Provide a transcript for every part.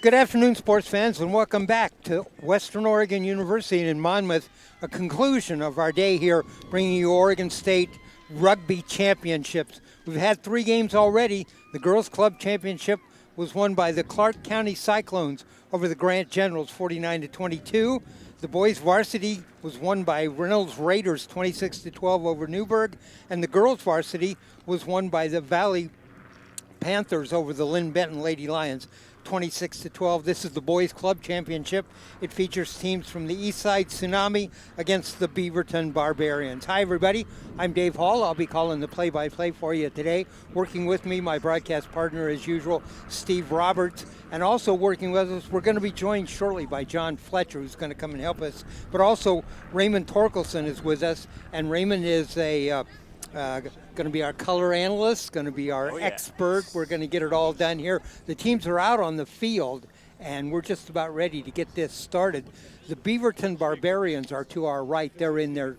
Good afternoon, sports fans, and welcome back to Western Oregon University in Monmouth, a conclusion of our day here, bringing you Oregon State Rugby Championships. We've had 3 games already. The Girls Club Championship was won by the Clark County Cyclones over the Grant Generals, 49-22. The boys varsity was won by Reynolds Raiders, 26-12 over Newburgh, and the girls varsity was won by the Valley Panthers over the Lynn Benton Lady Lions, 26-12. This is the Boys Club Championship. It features teams from the Eastside Tsunami against the Beaverton Barbarians. Hi, everybody. I'm Dave Hall. I'll be calling the play-by-play for you today. Working with me, my broadcast partner, as usual, Steve Roberts. And also working with us, we're going to be joined shortly by John Fletcher, who's going to come and help us. But also, Raymond Torkelson is with us. And Raymond is going to be our color analyst, going to be our expert. We're going to get it all done here. The teams are out on the field, and we're just about ready to get this started. The Beaverton Barbarians are to our right. They're in their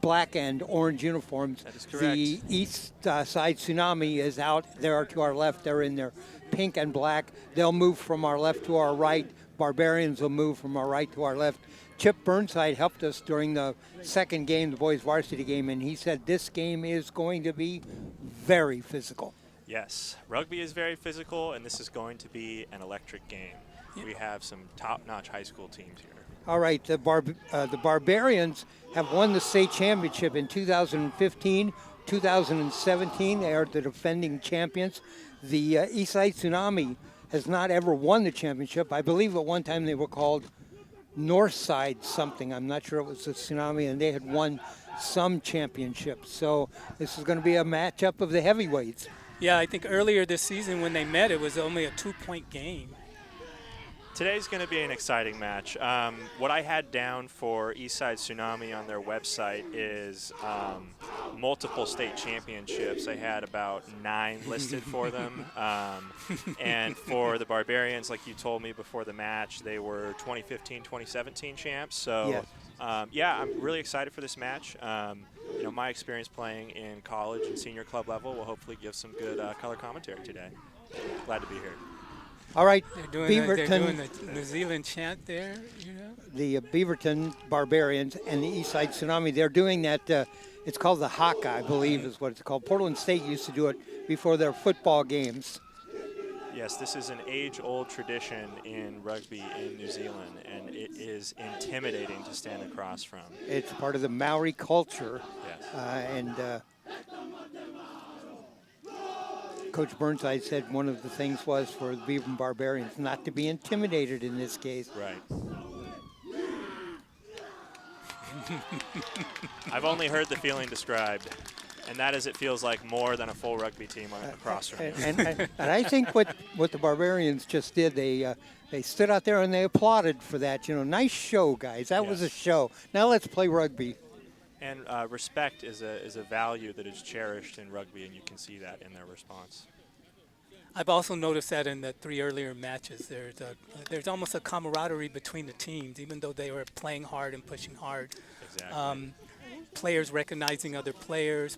black and orange uniforms. That is correct. The Eastside Tsunami is out. They're to our left. They're in their pink and black. They'll move from our left to our right. Barbarians will move from our right to our left. Chip Burnside helped us during the second game, the boys varsity game, and he said this game is going to be very physical. Yes, rugby is very physical, and this is going to be an electric game. We have some top-notch high school teams here. All right, the Barbarians have won the state championship in 2015, 2017. They are the defending champions. The Eastside Tsunami has not ever won the championship. I believe at one time they were called Northside something. I'm not sure it was the Tsunami, and they had won some championships. So this is going to be a matchup of the heavyweights. Yeah, I think earlier this season when they met, it was only a 2-point game. Today's going to be an exciting match. What I had down for Eastside Tsunami on their website is multiple state championships. I had about 9 listed for them. And for the Barbarians, like you told me before the match, they were 2015, 2017 champs. So, yeah, I'm really excited for this match. You know, my experience playing in college and senior club level will hopefully give some good color commentary today. Glad to be here. All right, They're doing the New Zealand chant there, you know? The Beaverton Barbarians and the Eastside Tsunami, they're doing that. It's called the haka, I believe is what it's called. Portland State used to do it before their football games. Yes, this is an age-old tradition in rugby in New Zealand, and it is intimidating to stand across from. It's part of the Maori culture. Yes. Coach Burnside said one of the things was for the Beaverton Barbarians not to be intimidated in this case. Right. I've only heard the feeling described, and that is it feels like more than a full rugby team across from you. And I think what the Barbarians just did, they stood out there and they applauded for that. You know, nice show, guys. That was a Yes. show. Now let's play rugby. And respect is a value that is cherished in rugby, and you can see that in their response. I've also noticed that in the 3 earlier matches, there's almost a camaraderie between the teams, even though they were playing hard and pushing hard. Exactly. Players recognizing other players,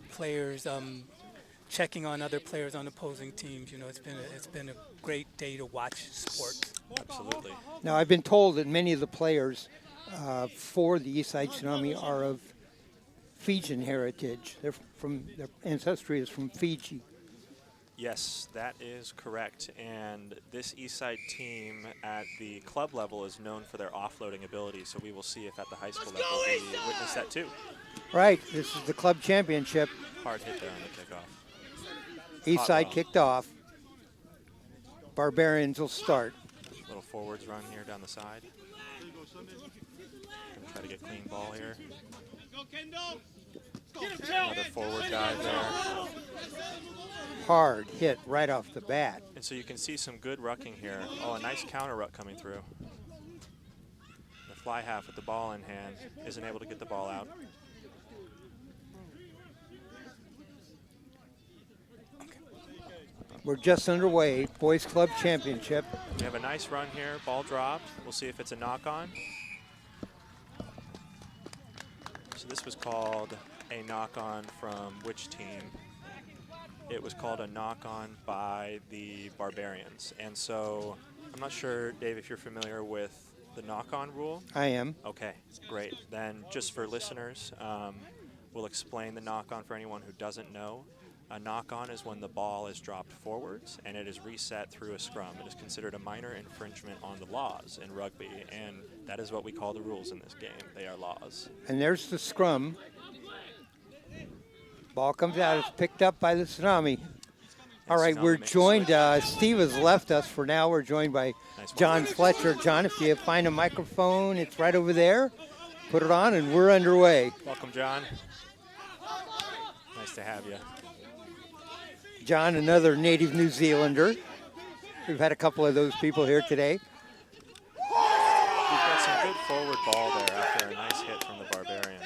checking on other players on opposing teams. You know, it's been a great day to watch sports. Absolutely. Now, I've been told that many of the players for the Eastside Tsunami are of Fijian heritage. Their ancestry is from Fiji. Yes, that is correct. And this Eastside team at the club level is known for their offloading ability, so we will see if at the high school level we witness that too. Right, this is the club championship. Hard hit there on the kickoff. Eastside kicked off. Barbarians will start. Little forwards run here down the side. Gonna try to get clean ball here. Another forward dive there. Hard hit right off the bat. And so you can see some good rucking here. Oh, a nice counter ruck coming through. The fly half with the ball in hand isn't able to get the ball out. We're just underway, Boys Club Championship. We have a nice run here, ball dropped. We'll see if it's a knock-on. So this was called a knock-on from which team? It was called a knock-on by the Barbarians. And so I'm not sure, Dave, if you're familiar with the knock-on rule. I am. Okay, great. Then just for listeners, we'll explain the knock-on for anyone who doesn't know. A knock-on is when the ball is dropped forwards and it is reset through a scrum. It is considered a minor infringement on the laws in rugby, and that is what we call the rules in this game. They are laws. And there's the scrum. Ball comes out, it's picked up by the Tsunami. All right, we're joined, Steve has left us for now. We're joined by John Fletcher. John, if you find a microphone, it's right over there. Put it on and we're underway. Welcome, John. Nice to have you. John, another native New Zealander. We've had a couple of those people here today. We've got some good forward ball there after a nice hit from the Barbarians.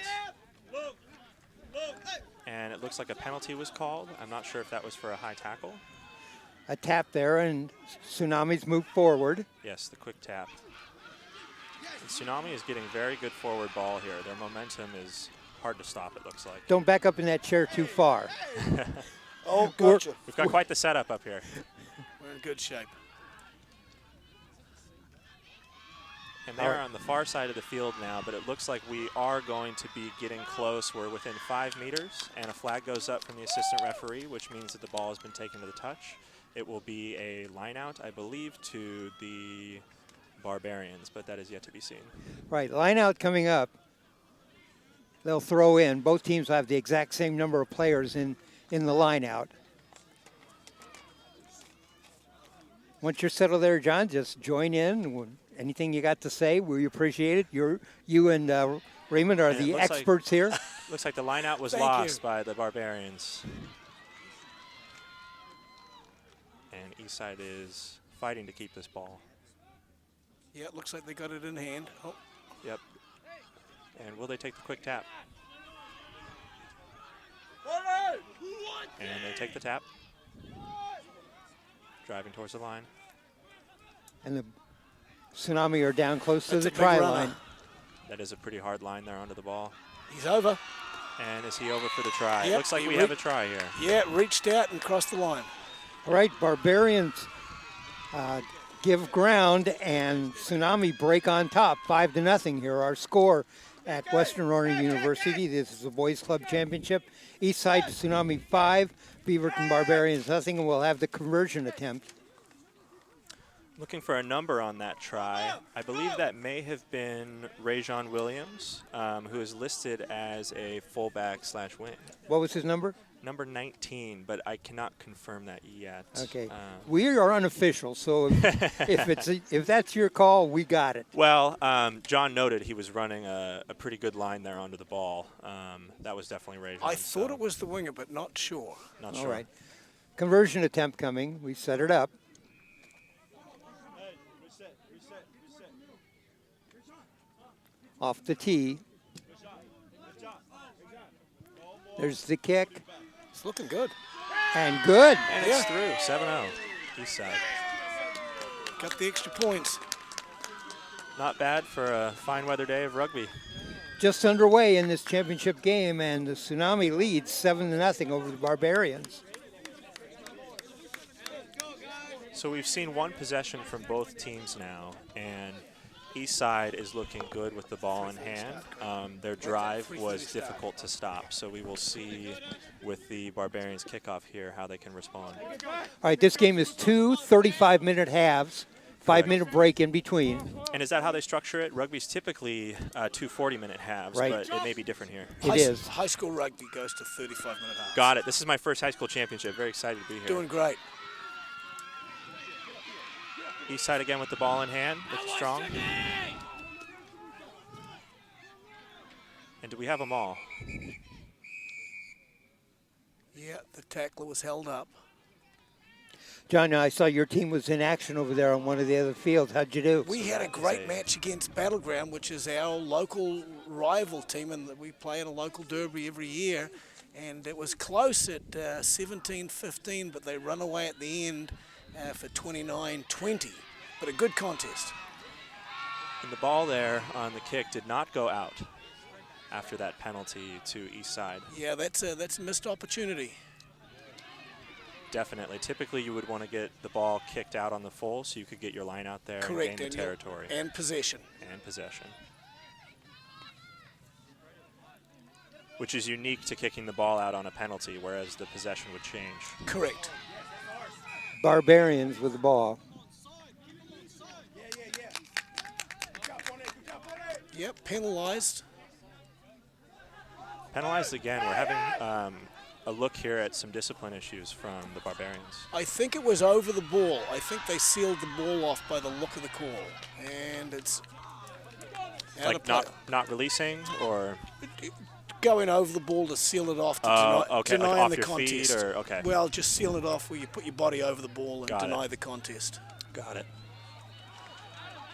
And it looks like a penalty was called. I'm not sure if that was for a high tackle. A tap there, and Tsunami's moved forward. Yes, the quick tap. And Tsunami is getting very good forward ball here. Their momentum is hard to stop, it looks like. Don't back up in that chair too far. Oh, gotcha. We've got quite the setup up here. We're in good shape. And they're on the far side of the field now, but it looks like we are going to be getting close. We're within 5 meters, and a flag goes up from the assistant referee, which means that the ball has been taken to the touch. It will be a line out, I believe, to the Barbarians, but that is yet to be seen. Right, line out coming up. They'll throw in. Both teams have the exact same number of players in the line out. Once you're settled there, John, just join in. Anything you got to say, we appreciate it. You and Raymond are the experts here. Looks like the line out was Thank lost you. by the Barbarians. And Eastside is fighting to keep this ball. Yeah, it looks like they got it in hand. Oh, Yep. And will they take the quick tap? And they take the tap. Driving towards the line. And the Tsunami are down close to That's the a big try runner. line. That is a pretty hard line there onto the ball. he's over. And is he over for the try? Yep, Looks like he we have a try here. Yeah, reached out and crossed the line. All right, Barbarians give ground, and Tsunami break on top, 5-0 here. Our score at Western Oregon University. This is the Boys Club Championship. Eastside Tsunami 5, Beaverton Barbarians nothing, and we'll have the conversion attempt. Looking for a number on that try. I believe that may have been Rajon Williams, who is listed as a fullback/wing. What was his number? number 19, but I cannot confirm that yet. Okay. We are unofficial, so if that's your call, we got it. Well, John noted he was running a pretty good line there onto the ball. That was definitely Raymond. I thought it was the winger, but not sure. Not sure. All right. Conversion attempt coming. We set it up. Off the tee. There's the kick. It's looking good. And good. And it's through. 7-0. Eastside. Got the extra points. Not bad for a fine weather day of rugby. Just underway in this championship game, and the Tsunami leads 7-0 over the Barbarians. So we've seen one possession from both teams now, and Eastside is looking good with the ball in hand. Their drive was difficult to stop, so we will see with the Barbarians kickoff here how they can respond. All right, this game is 2 35-minute halves, 5-minute break in between. And is that how they structure it? Rugby's typically 2 40-minute halves, right. But it may be different here. It is. High school rugby goes to 35-minute halves. Got it. This is my first high school championship. Very excited to be here. Doing great. Eastside again with the ball in hand, looking strong. And do we have them all? Yeah, the tackler was held up. John, I saw your team was in action over there on one of the other fields. How'd you do? We had a great match against Battleground, which is our local rival team, and we play in a local derby every year. And it was close at 17-15, but they run away at the end for 29-20. But a good contest. And the ball there on the kick did not go out after that penalty to Eastside. Yeah, that's a missed opportunity. Definitely. Typically, you would want to get the ball kicked out on the full so you could get your line out there Correct, and gain the territory. And possession. And possession. Which is unique to kicking the ball out on a penalty, whereas the possession would change. Correct. Barbarians with the ball. Yep, penalized. Penalized again. We're having a look here at some discipline issues from the Barbarians. I think it was over the ball. I think they sealed the ball off by the look of the call. And it's out Like of play. not releasing or Going over the ball to seal it off to okay, like deny off the your contest. feet or okay. Well, just seal it off where you put your body over the ball and Got deny it. the contest. Got it.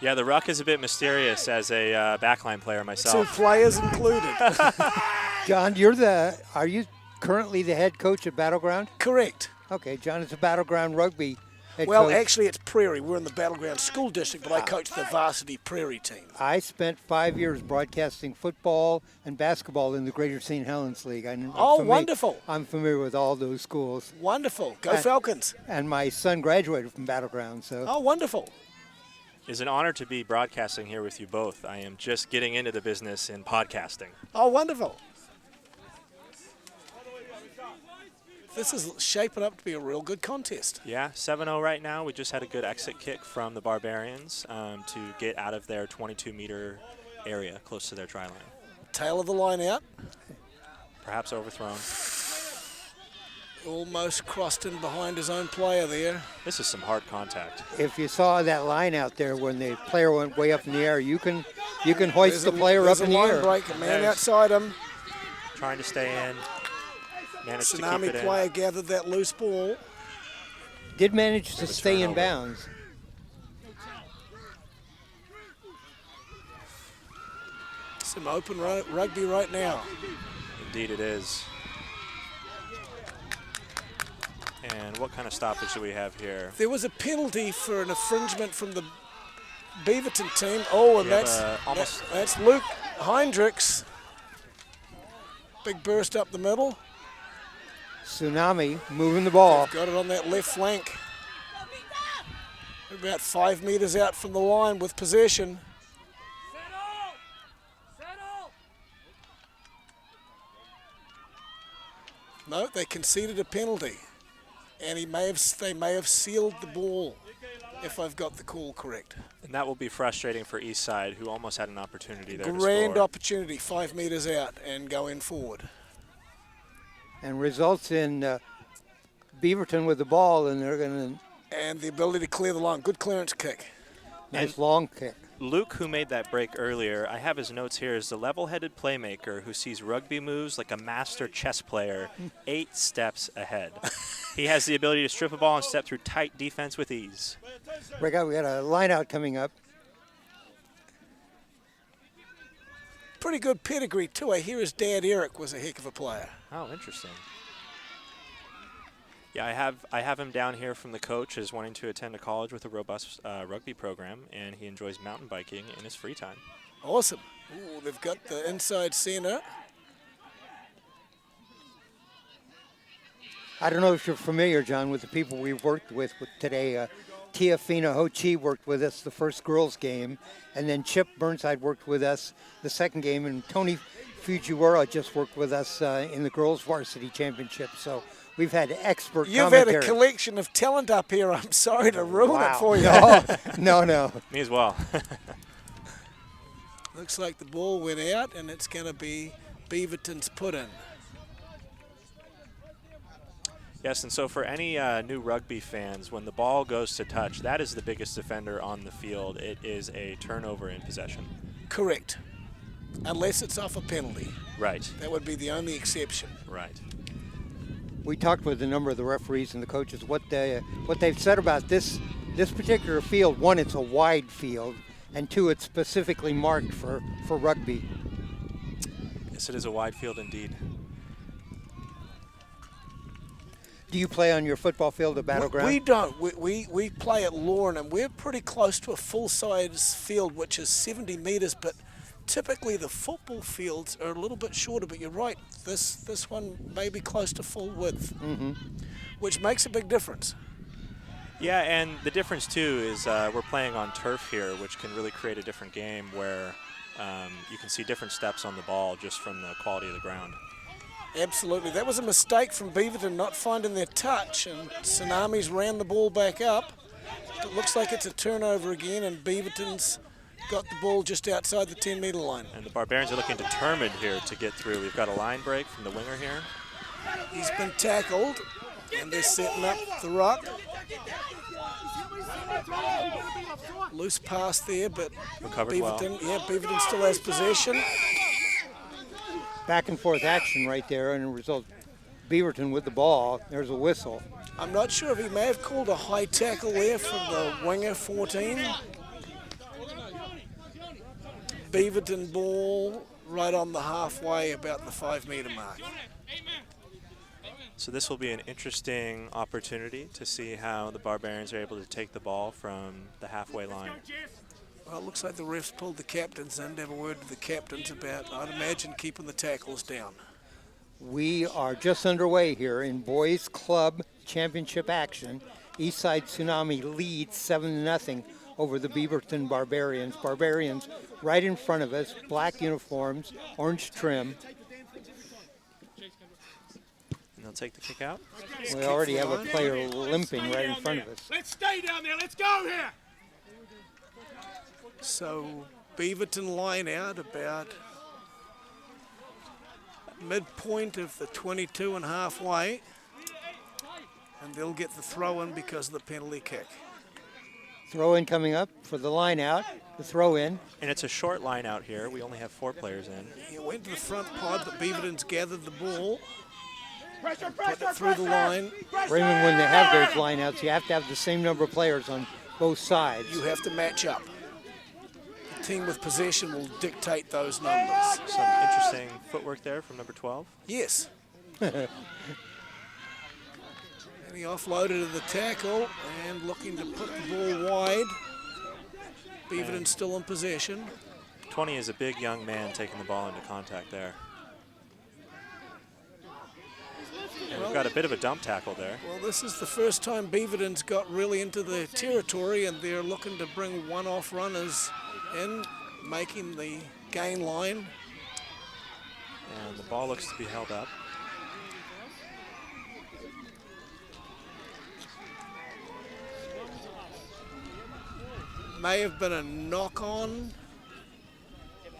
Yeah, the ruck is a bit mysterious as a backline player 2 myself. players included. John, are you currently the head coach at Battleground? Correct. Okay, John is a Battleground rugby head Well, coach. actually, it's Prairie. We're in the Battleground School District, but I coach the varsity Prairie team. I spent 5 years broadcasting football and basketball in the Greater St. Helens League. Wonderful. I'm familiar with all those schools. Wonderful. Go Falcons. And my son graduated from Battleground, so. Oh, wonderful. It's an honor to be broadcasting here with you both. I am just getting into the business in podcasting. Oh, wonderful. This is shaping up to be a real good contest. Yeah, 7-0 right now. We just had a good exit kick from the Barbarians to get out of their 22-meter area close to their try line. Tail of the line out. Perhaps overthrown. Almost crossed in behind his own player there. This is some hard contact. If you saw that line out there when the player went way up in the air, you can hoist the player up in the air. Break, a man outside him. Trying to stay in. Managed to keep Tsunami it in. player gathered that loose ball. Did manage to stay in turnover. bounds. Some open rugby right now. Indeed it is. And what kind of stoppage do we have here? There was a penalty for an infringement from the Beaverton team. Oh, and We have that's Luke Heinrichs. Big burst up the middle. Tsunami moving the ball. Got it on that left flank. About 5 meters out from the line with possession. No, they conceded a penalty. And they may have sealed the ball, if I've got the call correct. And that will be frustrating for Eastside, who almost had an opportunity there Grand to score. opportunity, 5 meters out and going forward. and results in Beaverton with the ball, and they're going to And the ability to clear the line. Good clearance kick. nice long kick. Luke, who made that break earlier, I have his notes here, is the level-headed playmaker who sees rugby moves like a master chess player 8 steps ahead. He has the ability to strip a ball and step through tight defense with ease. We got a line out coming up. Pretty good pedigree, too. I hear his dad, Eric, was a heck of a player. Oh, interesting. Yeah, I have him down here from the coach as wanting to attend a college with a robust rugby program, and he enjoys mountain biking in his free time. Awesome. Ooh, they've got the inside center. I don't know if you're familiar, John, with the people we've worked with today. Tia Fina Ho Chi worked with us the first girls game, and then Chip Burnside worked with us the second game, and Tony Fujiwara just worked with us in the girls varsity championship. So we've had expert You've commentary. had a collection of talent up here. I'm sorry to ruin Wow. it for you. No. Me as well. Looks like the ball went out, and it's going to be Beaverton's put in. Yes, and so for any new rugby fans, when the ball goes to touch, that is the biggest offender on the field. It is a turnover in possession. Correct. Unless it's off a penalty. Right. That would be the only exception. Right. We talked with a number of the referees and the coaches. What they've said about this particular field: one, it's a wide field, and two, it's specifically marked for rugby. Yes, it is a wide field indeed. Do you play on your football field at Battleground? We don't. We play at Lorne, and we're pretty close to a full-size field, which is 70 meters, but typically the football fields are a little bit shorter, but you're right. This one may be close to full width, which makes a big difference. Yeah, and the difference, too, is we're playing on turf here, which can really create a different game where you can see different steps on the ball just from the quality of the ground. Absolutely. That was a mistake from Beaverton not finding their touch, and Tsunami's ran the ball back up. It looks like it's a turnover again, and Beaverton's got the ball just outside the 10-meter line. And the Barbarians are looking determined here to get through. We've got a line break from the winger here. He's been tackled, and they're setting up the ruck. Loose pass there, but Recovered well. Beaverton still has possession. Back and forth action right there, and it results Beaverton with the ball. There's a whistle. I'm not sure if he may have called a high tackle there from the winger 14. Beaverton ball right on the halfway, about the 5-meter mark. So this will be an interesting opportunity to see how the Barbarians are able to take the ball from the halfway line. Well, it looks like the refs pulled the captains in to have a word with the captains about, I'd imagine, keeping the tackles down. We are just underway here in Boys Club Championship action. Eastside Tsunami leads 7-0 over the Beaverton Barbarians. Barbarians right in front of us, black uniforms, orange trim. And they'll take the kick out. We already have a player limping right in front of us. Let's stay down there. Let's go here. So Beaverton line out about midpoint of the 22 and halfway, and they'll get the throw in because of the penalty kick. Throw in coming up for the line out, the throw in. And it's a short line out here. We only have 4 players in. He went to the front pod, but Beaverton's gathered the ball, Pressure, put pressure, it through the line. Raymond, when they have those lineouts, you have to have the same number of players on both sides. You have to match up. The team with possession will dictate those numbers. Some interesting footwork there from number 12. Yes. And he offloaded the tackle and looking to put the ball wide. Beaverton still in possession. 20 is a big young man taking the ball into contact there. And we've got a bit of a dump tackle there. Well, this is the first time Beaverton's got really into the territory, and they're looking to bring one-off runners in, making the gain line. And the ball looks to be held up. May have been a knock-on.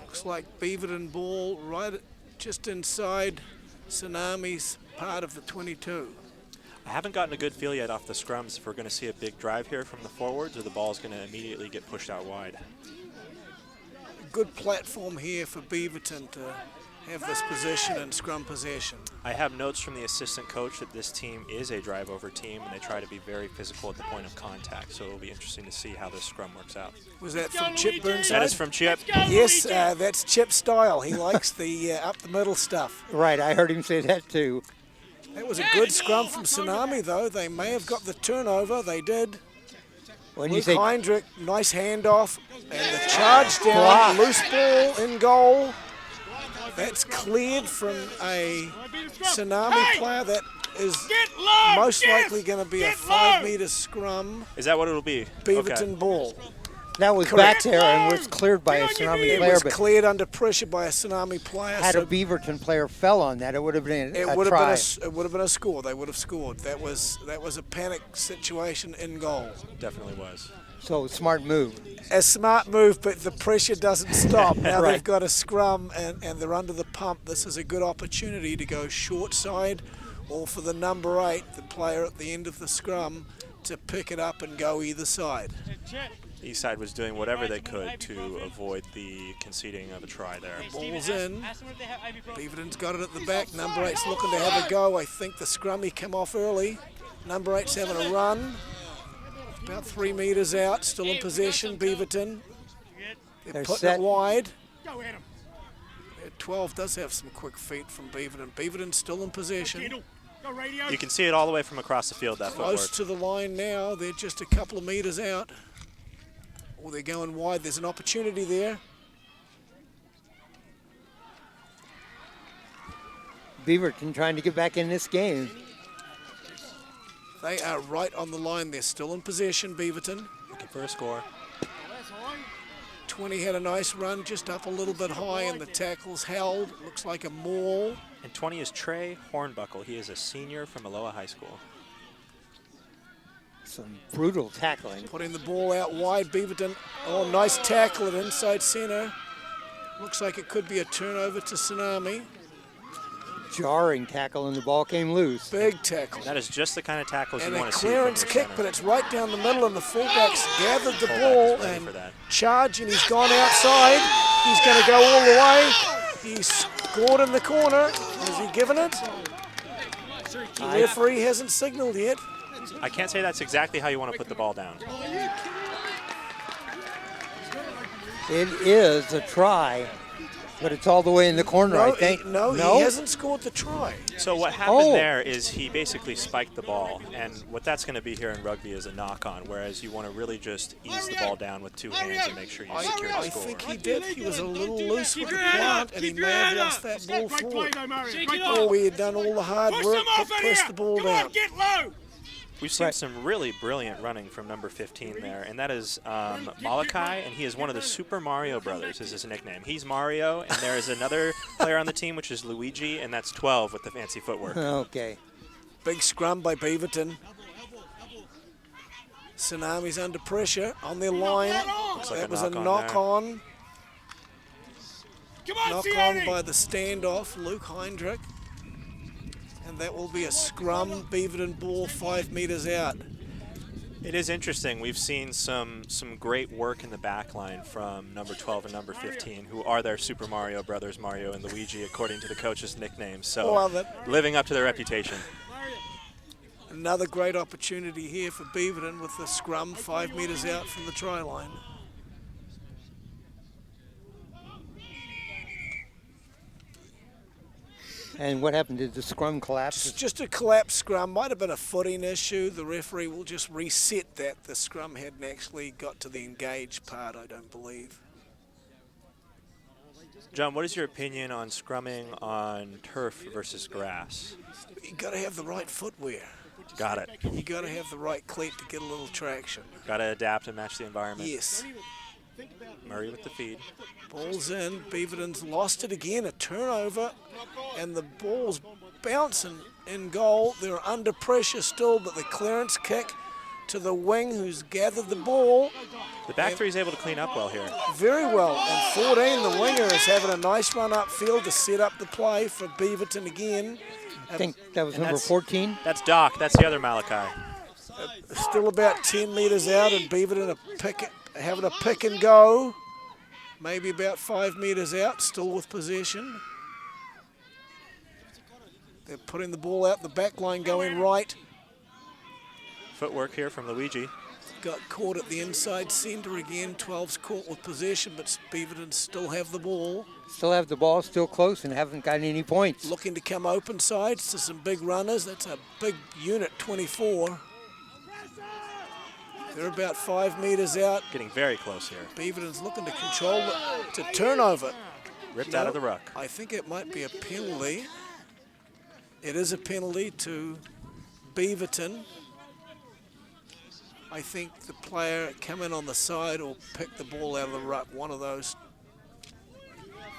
Looks like Beaverton ball right just inside Tsunami's part of the 22. I haven't gotten a good feel yet off the scrums if we're going to see a big drive here from the forwards or the ball's going to immediately get pushed out wide. Good platform here for Beaverton to have this position and scrum possession. I have notes from the assistant coach that this team is a drive-over team, and they try to be very physical at the point of contact, so it'll be interesting to see how this scrum works out. Was that from Chip Burnside? That is from Chip. Yes, that's Chip's style. He likes the up-the-middle stuff. Right, I heard him say that too. That was a good scrum from Tsunami, though. They may have got the turnover. They did. When you Luke say Heinrich, nice handoff, and the charge down, loose ball in goal. That's cleared from a Tsunami player. That is most likely going to be a 5-meter scrum. Is that what it'll be? Beaverton ball. that was back there and was cleared by a Tsunami It player, was but cleared under pressure by a Tsunami player. had so a Beaverton player fell on that, it would have been it a would have try. been it would have been a score. They would have scored. That was a panic situation in goal. Definitely was. So smart move. A smart move, but the pressure doesn't stop. Now Right. they've got a scrum and they're under the pump. This is a good opportunity to go short side, or for the number 8, the player at the end of the scrum, to pick it up and go either side. Eastside was doing whatever they could to avoid the conceding of a try there. Ball's in. Beaverton's got it at the back. Number 8's looking to have a go. I think the scrummy came off early. Number 8's having a run. About 3 meters out, still in possession, Beaverton. They're They're putting set. it wide. Go at him. 12 does have some quick feet from Beaverton. Beaverton's still in possession. Kendall. Go radio. You can see it all the way from across the field, that Close footwork. to the line now. They're just a couple of meters out. Or they're going wide. There's an opportunity there. Beaverton trying to get back in this game. They are right on the line. They're still in possession, Beaverton. Looking for a score. 20 had a nice run, just up a little bit high, and the tackle's held. Looks like a maul. And 20 is Trey Hornbuckle. He is a senior from Aloha High School. Some brutal tackling. Putting the ball out wide, Beaverton. Oh, nice tackle at inside center. Looks like it could be a turnover to Tsunami. Jarring tackle and the ball came loose. Big tackle. That is just the kind of tackles And you a want to see from clearance your kick, center. but it's right down the middle, and the fullback's gathered the Fullback ball is ready and for that. charge, and he's gone outside. He's going to go all the way. He's scored in the corner. Has he given it? The referee hasn't signaled yet. I can't say that's exactly how you want to put the ball down. It is a try, but it's all the way in the corner, I think. He hasn't scored the try. So what happened Oh. there is he basically spiked the ball, and what that's going to be here in rugby is a knock-on, whereas you want to really just ease the ball down with 2 hands and make sure you secure the I score. think he did. He was a little loose with the plant, and he may have lost that ball Great play forward. though, Mario. Great Oh, ball. we had done all the hard Push work, them off but in pressed here. the ball Come down. on, get low. We've seen Right. some really brilliant running from number 15 there, and that is Malachi, and he is one of the Super Mario brothers is his nickname. He's Mario, and there is another player on the team, which is Luigi, and that's 12 with the fancy footwork. Okay. Big scrum by Beaverton. Tsunami's under pressure on their line. Looks like That a was a knock-on knock-on. Come on, Knock-on Sione. by the standoff, Luke Heinrich. And that will be a scrum, Beaverton ball 5 meters out. It is interesting. We've seen some great work in the back line from number 12 and number 15, who are their Super Mario brothers, Mario and Luigi, according to the coach's nicknames. So Love it. living up to their reputation. Another great opportunity here for Beaverton with the scrum 5 meters out from the try line. And what happened? Did the scrum collapse? Just a collapsed scrum. Might have been a footing issue. The referee will just reset that. The scrum hadn't actually got to the engaged part, I don't believe. John, what is your opinion on scrumming on turf versus grass? You got to have the right footwear. Got it. You got to have the right cleat to get a little traction. Got to adapt and match the environment. Yes. Murray with the feed. Ball's in. Beaverton's lost it again. A turnover. And the ball's bouncing in goal. They're under pressure still, but the clearance kick to the wing who's gathered the ball. The back three is able to clean up well here. Very well. And 14, the winger, is having a nice run upfield to set up the play for Beaverton again. I think that was And number that's- 14. That's Doc. That's the other Malachi. Still about 10 metres out, and Beaverton having a pick and go. Maybe about 5 metres out, still with possession. They're putting the ball out the back line, going right. Footwork here from Luigi. Got caught at the inside centre again. 12's caught with possession, but Beaverton still have the ball. Still have the ball, still close, and haven't gotten any points. Looking to come open sides to some big runners. That's a big unit, 24. They're about 5 metres out. Getting very close here. Beaverton's looking to control it, to turnover. Ripped out of the ruck. I think it might be a penalty. It is a penalty to Beaverton. I think the player come in on the side or pick the ball out of the ruck, one of those.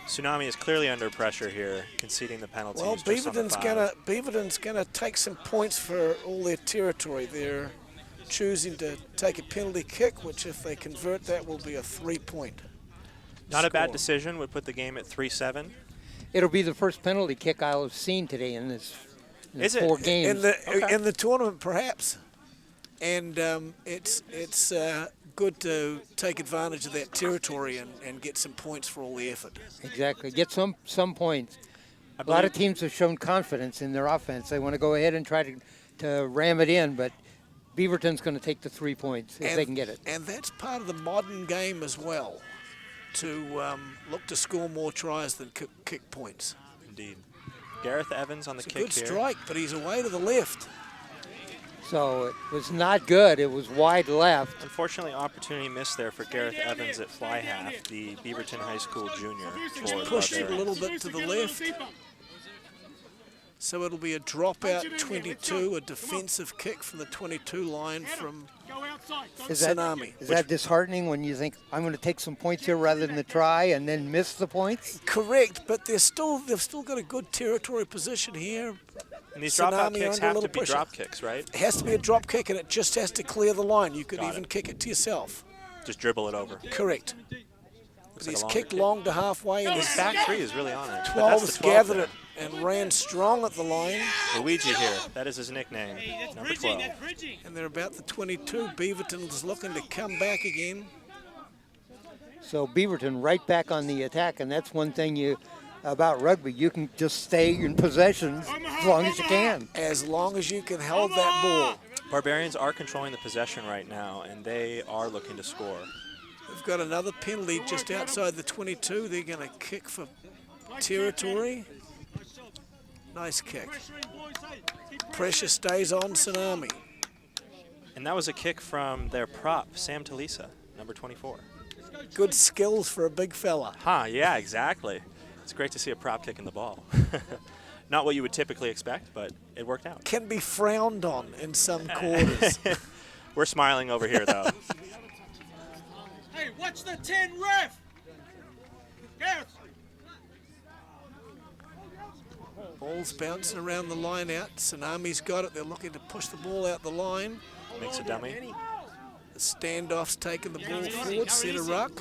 Tsunami is clearly under pressure here, conceding the penalties. Well, just on the Beaverton's gonna take some points for all their territory. They're choosing to take a penalty kick, which if they convert, that will be a 3-point. Not a bad score. decision. Would put the game at 3-7. It'll be the first penalty kick I'll have seen today in this Is it? 4 games. Okay. In the tournament, perhaps. And it's good to take advantage of that territory and get some points for all the effort. Exactly. Get some points. A lot of teams have shown confidence in their offense. They want to go ahead and try to ram it in, but Beaverton's going to take the 3 points if they can get it. And that's part of the modern game as well, to look to score more tries than kick points. Indeed. Gareth Evans on the It's a kick good here. strike, but he's away to the left. So it was not good. It was wide left. Unfortunately, opportunity missed there for Gareth Evans at fly half, the Beaverton High School junior. For the Pushed it a Barbarians. little bit to the left. So it'll be a dropout 22, a defensive kick from the 22 line from Tsunami. Is that disheartening when you think, I'm going to take some points here rather than to try and then miss the points? Correct, but they've still got a good territory position here. And these Tsunami dropout under kicks a have little to be pressure. drop kicks, right? It has to be a drop kick, and it just has to clear the line. You could Got even it. kick it to yourself. Just dribble it over. Correct. Looks But like he's a longer kicked kick. long to halfway, and His his back three is really on it. But 12 that's has the 12 gathered there. it and ran strong at the line. Luigi here. That is his nickname. Number 12. And they're about the 22. Beaverton's looking to come back again. So Beaverton right back on the attack, and that's one thing about rugby. You can just stay in possession as long as you can. As long as you can hold that ball. Barbarians are controlling the possession right now, and they are looking to score. They've got another penalty just outside the 22. They're going to kick for territory. Nice kick. Pressure stays on Tsunami. And that was a kick from their prop, Sam Talisa, number 24. Good skills for a big fella. Yeah, exactly. It's great to see a prop kicking the ball. Not what you would typically expect, but it worked out. Can be frowned on in some quarters. We're smiling over here, though. Hey, watch the 10 ref! Gareth! Ball's bouncing around the line out. Tsunami's got it. They're looking to push the ball out the line. Makes a dummy. The standoff's taking the ball forward, centre ruck.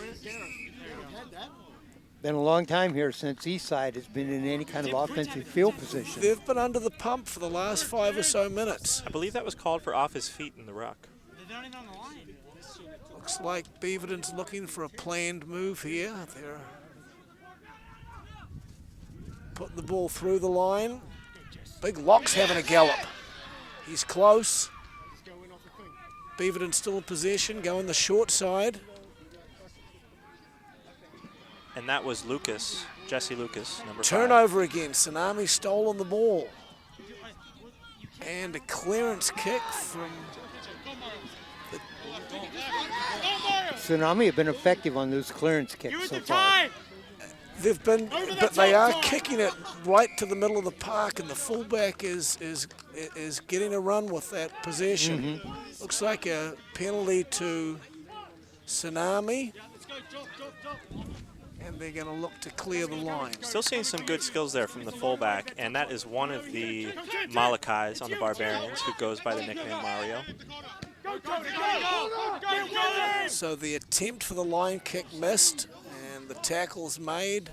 Been a long time here since Eastside has been in any kind of offensive field position. They've been under the pump for the last 5 or so minutes. I believe that was called for off his feet in the ruck. Looks like Beaverton's looking for a planned move here. They're putting the ball through the line. Big Lock's having a gallop. He's close. Beaverton still in possession, going the short side. And that was Lucas, Jessie Lucas, number 5. Turnover again. Tsunami stolen the ball. And a clearance kick from Tsunami have been effective on those clearance kicks so far. They've been, but they are kicking it right to the middle of the park, and the fullback is getting a run with that possession. Looks like a penalty to Tsunami, and they're going to look to clear the line. Still seeing some good skills there from the fullback, and that is one of the Malachis on the Barbarians who goes by the nickname Mario. So the attempt for the line kick missed, and the tackle's made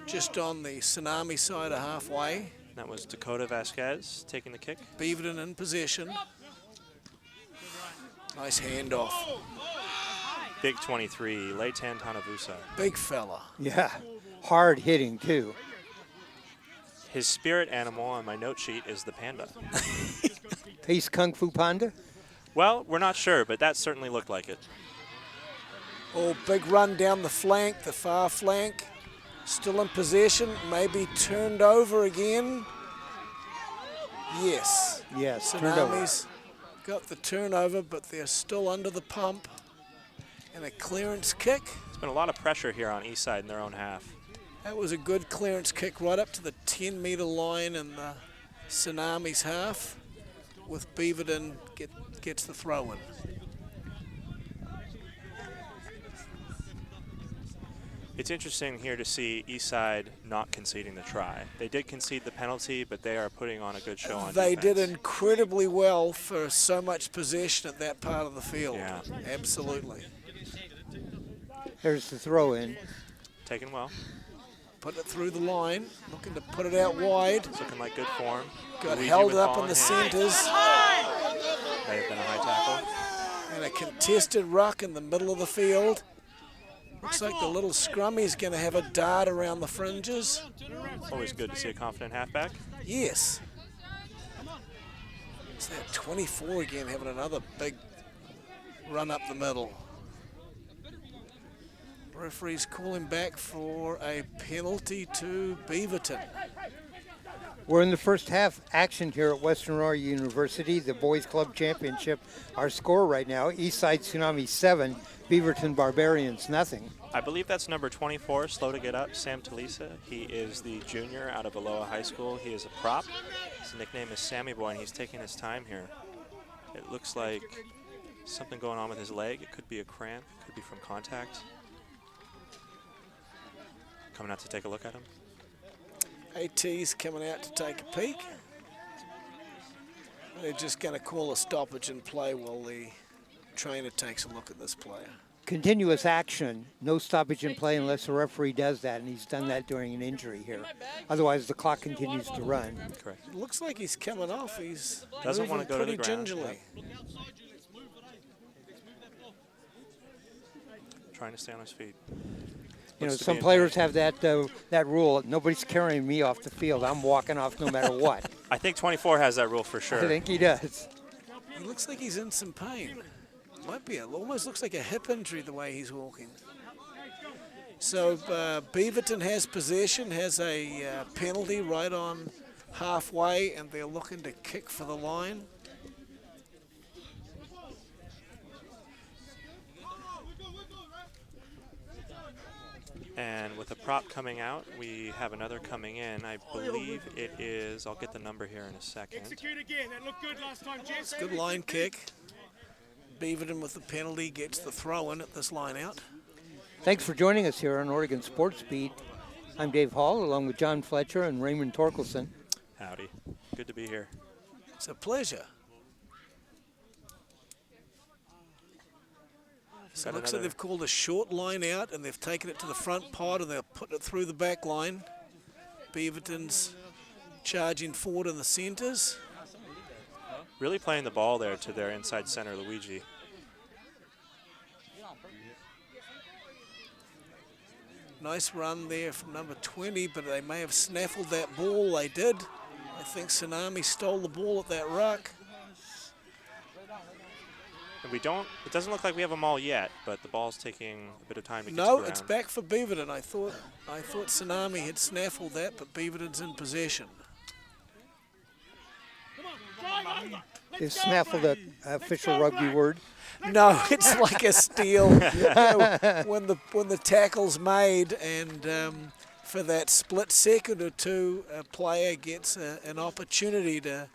just on the Tsunami side of halfway. That was Dakota Vasquez taking the kick. Beaverton in possession. Nice handoff. Big 23, Leighton Tanavusa. Big fella. Yeah, hard hitting too. His spirit animal on my note sheet is the panda. He's Kung Fu Panda. Well, we're not sure, but that certainly looked like it. Oh, big run down the flank, the far flank. Still in possession, maybe turned over again. Yes. Yes, turned over. Tsunami's got the turnover, but they're still under the pump. And a clearance kick. There's been a lot of pressure here on Eastside in their own half. That was a good clearance kick right up to the 10-meter line in the Tsunami's half, with Beaverton gets the throw in. It's interesting here to see Eastside not conceding the try. They did concede the penalty, but they are putting on a good show on They defense. did incredibly well for so much possession at that part of the field. Yeah. Absolutely. There's the throw in. Taken well. Put it through the line, looking to put it out wide. It's looking like good form. Got Luigi held with up ball in the hand. centers. May have been a high tackle. And a contested ruck in the middle of the field. Looks like the little scrummy's going to have a dart around the fringes. Always good to see a confident halfback. Yes. It's that 24 again, having another big run up the middle. Referee's calling back for a penalty to Beaverton. We're in the first half action here at Western Oregon University, the Boys Club Championship. Our score right now, Eastside Tsunami 7, Beaverton Barbarians nothing. I believe that's number 24, slow to get up, Sam Talisa. He is the junior out of Aloha High School. He is a prop. His nickname is Sammy Boy, and he's taking his time here. It looks like something going on with his leg. It could be a cramp, it could be from contact. Coming out to take a look at him. AT's coming out to take a peek. They're just going to call a stoppage and play while the trainer takes a look at this player. Continuous action, no stoppage in play unless the referee does that, and he's done that during an injury here. Otherwise, the clock continues to run. Correct. It looks like he's coming off. He's Doesn't want to go to the pretty ground. gingerly. Trying to stay on his feet. You know, Looks to some be in players pain. have that rule. Nobody's carrying me off the field. I'm walking off no matter what. I think 24 has that rule for sure. I think he does. He looks like he's in some pain. Might be, almost looks like a hip injury the way he's walking. So Beaverton has possession, has a penalty right on halfway, and they're looking to kick for the line. And with a prop coming out, we have another coming in. I believe it is, I'll get the number here in a second. Execute again. That looked good last time, Jess. Good line kick. Beaverton with the penalty gets the throw in at this line out. Thanks for joining us here on Oregon Sports Beat. I'm Dave Hall, along with John Fletcher and Raymond Torkelson. Howdy. Good to be here. It's a pleasure. So it looks like they've called a short line out, and they've taken it to the front pod, and they'll put it through the back line. Beaverton's charging forward in the centers. Really playing the ball there to their inside center, Luigi. Nice run there from number 20, but they may have snaffled that ball. They did. I think Tsunami stole the ball at that ruck. And we don't, it doesn't look like we have them all yet, but the ball's taking a bit of time to get to the No, ground. it's back for Beaverton. I thought Tsunami had snaffled that, but Beaverton's in possession. Is snaffled an official rugby word? No, it's like a steal. You know, when the tackle's made, and for that split second or two, a player gets an opportunity to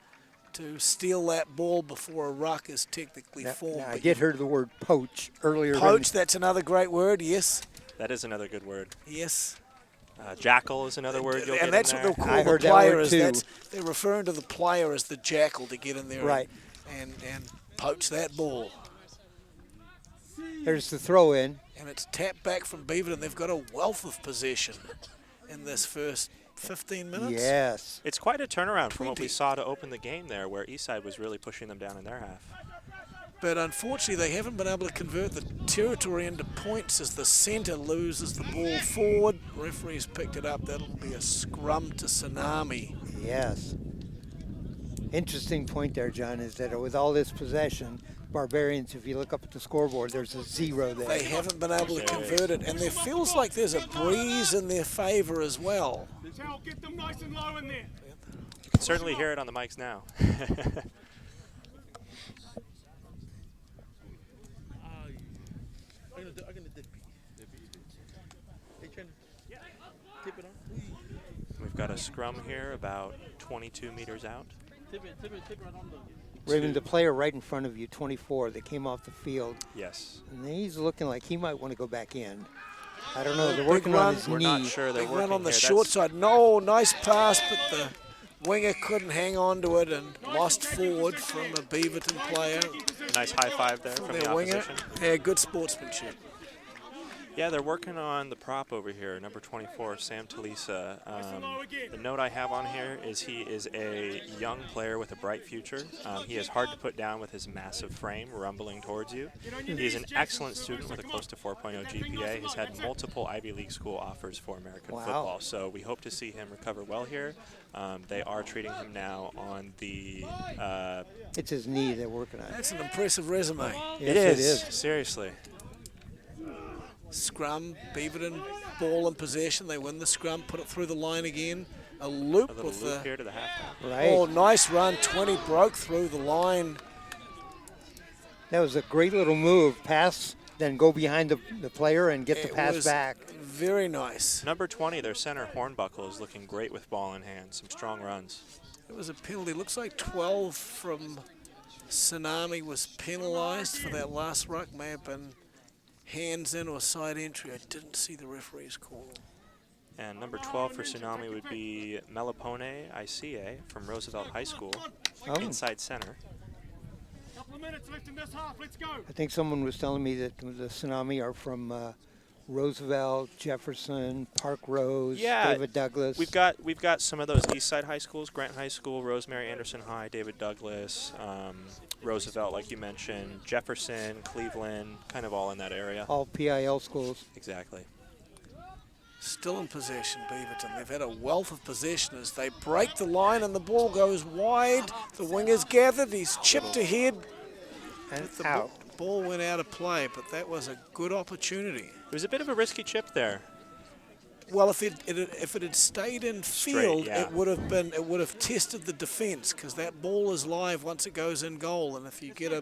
steal that ball before a ruck is technically formed. Now, I But did hear the word poach earlier. poach, that's another great word, yes. That is another good word. Yes. Jackal is another word you'll get And that's in what there. they'll I call the heard that word player. too. They're referring to the player as the jackal to get in there Right. and poach that ball. There's the throw in. And it's tapped back from Beaverton. They've got a wealth of possession in this first 15 minutes. Yes. It's quite a turnaround from what 20. we saw to open the game there, where Eastside was really pushing them down in their half. But unfortunately, they haven't been able to convert the territory into points as the centre loses the ball forward. Referee's picked it up. That'll be a scrum to Tsunami. Yes. Interesting point there, John, is that with all this possession, Barbarians, if you look up at the scoreboard, there's a 0 there. They haven't been able to convert it, and there feels like there's a breeze in their favour as well. Tell, get them nice and low in there. You can certainly hear it on the mics now. We've got a scrum here about 22 meters out. Raymond, the player right in front of you, 24, that came off the field. Yes. And he's looking like he might want to go back in. I don't know. They're Big working on run. his We're knee. not sure they're Big working run on the here. short That's- side. No, nice pass, but the winger couldn't hang on to it and lost forward from a Beaverton player. Nice high five there from the Their winger. opposition. Yeah, good sportsmanship. Yeah, they're working on the prop over here, number 24, Sam Talisa. The note I have on here is he is a young player with a bright future. He is hard to put down with his massive frame rumbling towards you. He is an excellent student with a close to 4.0 GPA. He's had multiple Ivy League school offers for American football, so we hope to see him recover well here. They are treating him now on the... It's his knee they're working on. That's an impressive resume. Yes, it is, seriously. Scrum, Beaverton, ball in possession. They win the scrum, put it through the line again. A loop A little with loop the... here to the halfback. Right. Oh, nice run. 20 broke through the line. That was a great little move. Pass, then go behind the player and get the It pass was back. Very nice. Number 20, their center Hornbuckle, is looking great with ball in hand. Some strong runs. It was a penalty. Looks like 12 from Tsunami was penalised for that last ruck. May have been hands in or side entry. I didn't see the referee's call. And number 12 for Tsunami would be Melipone Ica from Roosevelt High School, Oh. inside center. Couple of minutes left in this half. Let's go. I think someone was telling me that the Tsunami are from Roosevelt, Jefferson, Park Rose, Yeah, David Douglas. We've got some of those Eastside high schools: Grant High School, Rosemary Anderson High, David Douglas, Roosevelt, like you mentioned, Jefferson, Cleveland, kind of all in that area. all PIL schools. Exactly. Still in possession, Beaverton. They've had a wealth of possession as they break the line and the ball goes wide. The winger's gathered. He's chipped ahead. And The out. ball went out of play, but that was a good opportunity. It was a bit of a risky chip there. Well, if it had stayed in field, yeah. it would have tested the defence because that ball is live once it goes in goal, and if you get a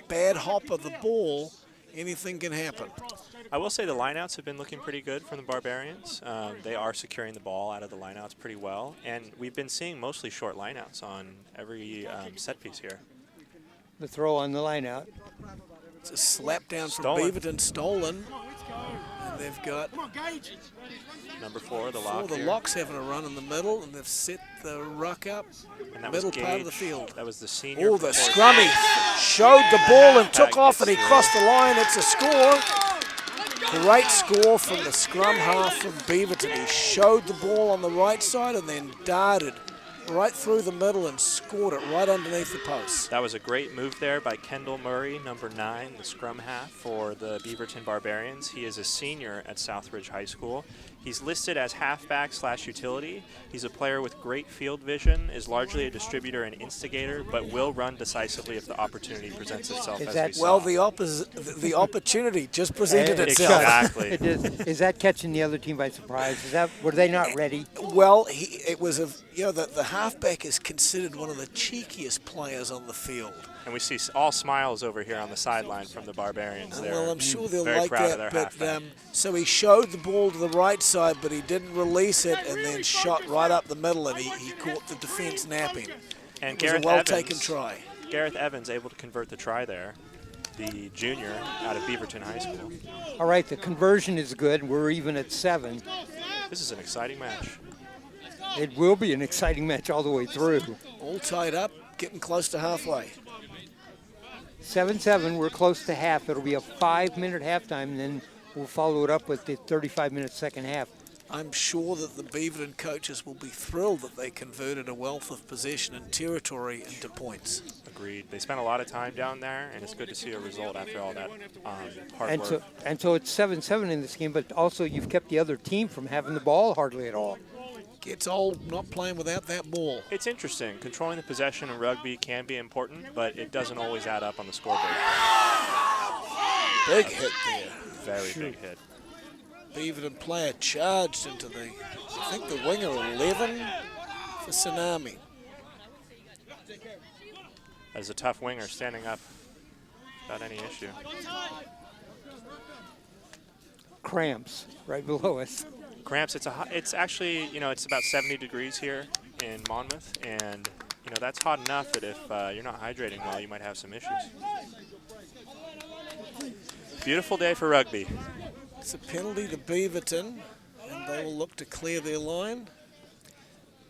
bad hop of the ball, anything can happen. I will say the lineouts have been looking pretty good from the Barbarians. They are securing the ball out of the lineouts pretty well, and we've been seeing mostly short lineouts on every set piece here. The throw on the line out. It's a slap down from Stolen. Beaverton, stolen, Come on, let's go. and they've got Come on, Gage. Number 4, the four lock of the here. locks having a run in the middle, and they've set the ruck up. And that middle was part of the Gage. field. That was the senior. Oh, the for scrummy showed the ball and took off, and he crossed the line. It's a score. Great score from the scrum half from Beaverton. He showed the ball on the right side and then darted right through the middle and scored it right underneath the post. That was a great move there by Kendall Murray, number 9, the scrum half for the Beaverton Barbarians. He is a senior at Southridge High School. He's listed as halfback/utility. He's a player with great field vision, is largely a distributor and instigator, but will run decisively if the opportunity presents itself. Is as that- we saw. Well, the opportunity just presented itself. Exactly. It is that catching the other team by surprise? Were they not ready? Well, the halfback is considered one of the cheekiest players on the field. And we see all smiles over here on the sideline from the Barbarians. They're Well, I'm sure they'll very like proud of that. their But halfback. so he showed the ball to the right side, but he didn't release it, and then shot right up the middle, and he caught the defense napping. And It was a well-taken try. Gareth Evans able to convert the try there, the junior out of Beaverton High School. All right, the conversion is good. We're even at 7. This is an exciting match. It will be an exciting match all the way through. All tied up, getting close to halfway. 7-7, we're close to half. It'll be a 5-minute halftime, and then we'll follow it up with the 35-minute second half. I'm sure that the Beaverton coaches will be thrilled that they converted a wealth of possession and territory into points. Agreed. They spent a lot of time down there, and it's good to see a result after all that hard And work. so it's 7-7 in this game, but also you've kept the other team from having the ball hardly at all. Gets old not playing without that ball. It's interesting. Controlling the possession in rugby can be important, but it doesn't always add up on the scoreboard. Big hit there. Very big hit. Beaverton player charged into the, I think the winger 11 for Tsunami. That is a tough winger standing up without any issue. Cramps right below us. Cramps, it's actually, it's about 70 degrees here in Monmouth, and, that's hot enough that if you're not hydrating well, you might have some issues. Beautiful day for rugby. It's a penalty to Beaverton, and they will look to clear their line.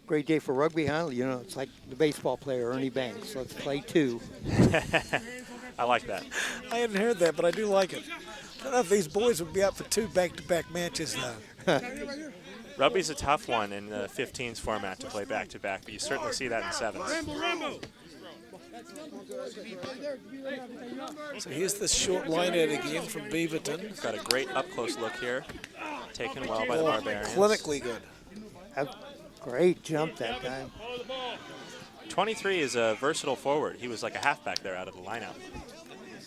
Great day for rugby, huh? It's like the baseball player, Ernie Banks. Let's play two. I like that. I hadn't heard that, but I do like it. I don't know if these boys would be up for 2 back-to-back matches, though. Rugby's a tough one in the 15s format to play back-to-back, but you certainly see that in 7s. So here's the short line out again from Beaverton. Got a great up-close look here. Taken well by the Barbarians. Clinically good. Great jump that time. 23 is a versatile forward. He was like a halfback there out of the lineup.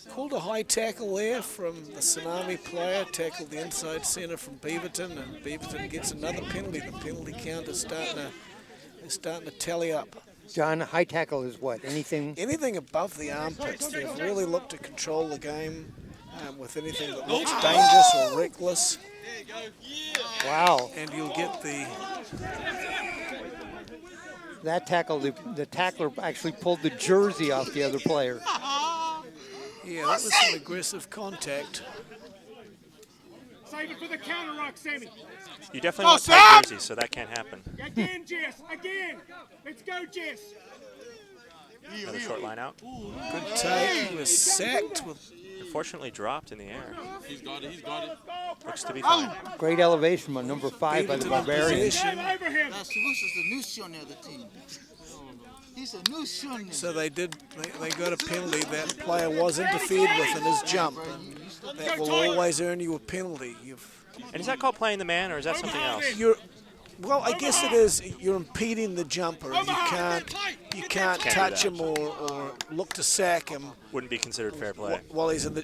Called a high tackle there from the Tsunami player. Tackled the inside center from Beaverton, and Beaverton gets another penalty. The penalty count is starting to tally up. John, high tackle is what? Anything? Anything above the armpits. They've really looked to control the game with anything that looks dangerous or reckless. Wow. And you'll get that tackle, the tackler actually pulled the jersey off the other player. Yeah, that was some aggressive contact. Save it for the counter ruck, Sammy. You definitely want tight jerseys, so that can't happen. Again, Jess, again. Let's go, Jess. Another short line out. Good take. He was sacked with. Unfortunately dropped in the air. He's got it, he's got it. Looks to be fine. Great elevation on number 5 by the Barbarians. Over him. That's the new son of the team. He's a new son. So they got a penalty. That player was interfered with in his jump. And that will always earn you a penalty. And is that called playing the man, or is that something else? Well, I guess it is. You're impeding the jumper. And you can't touch him or look to sack him. Wouldn't be considered fair play. While he's in the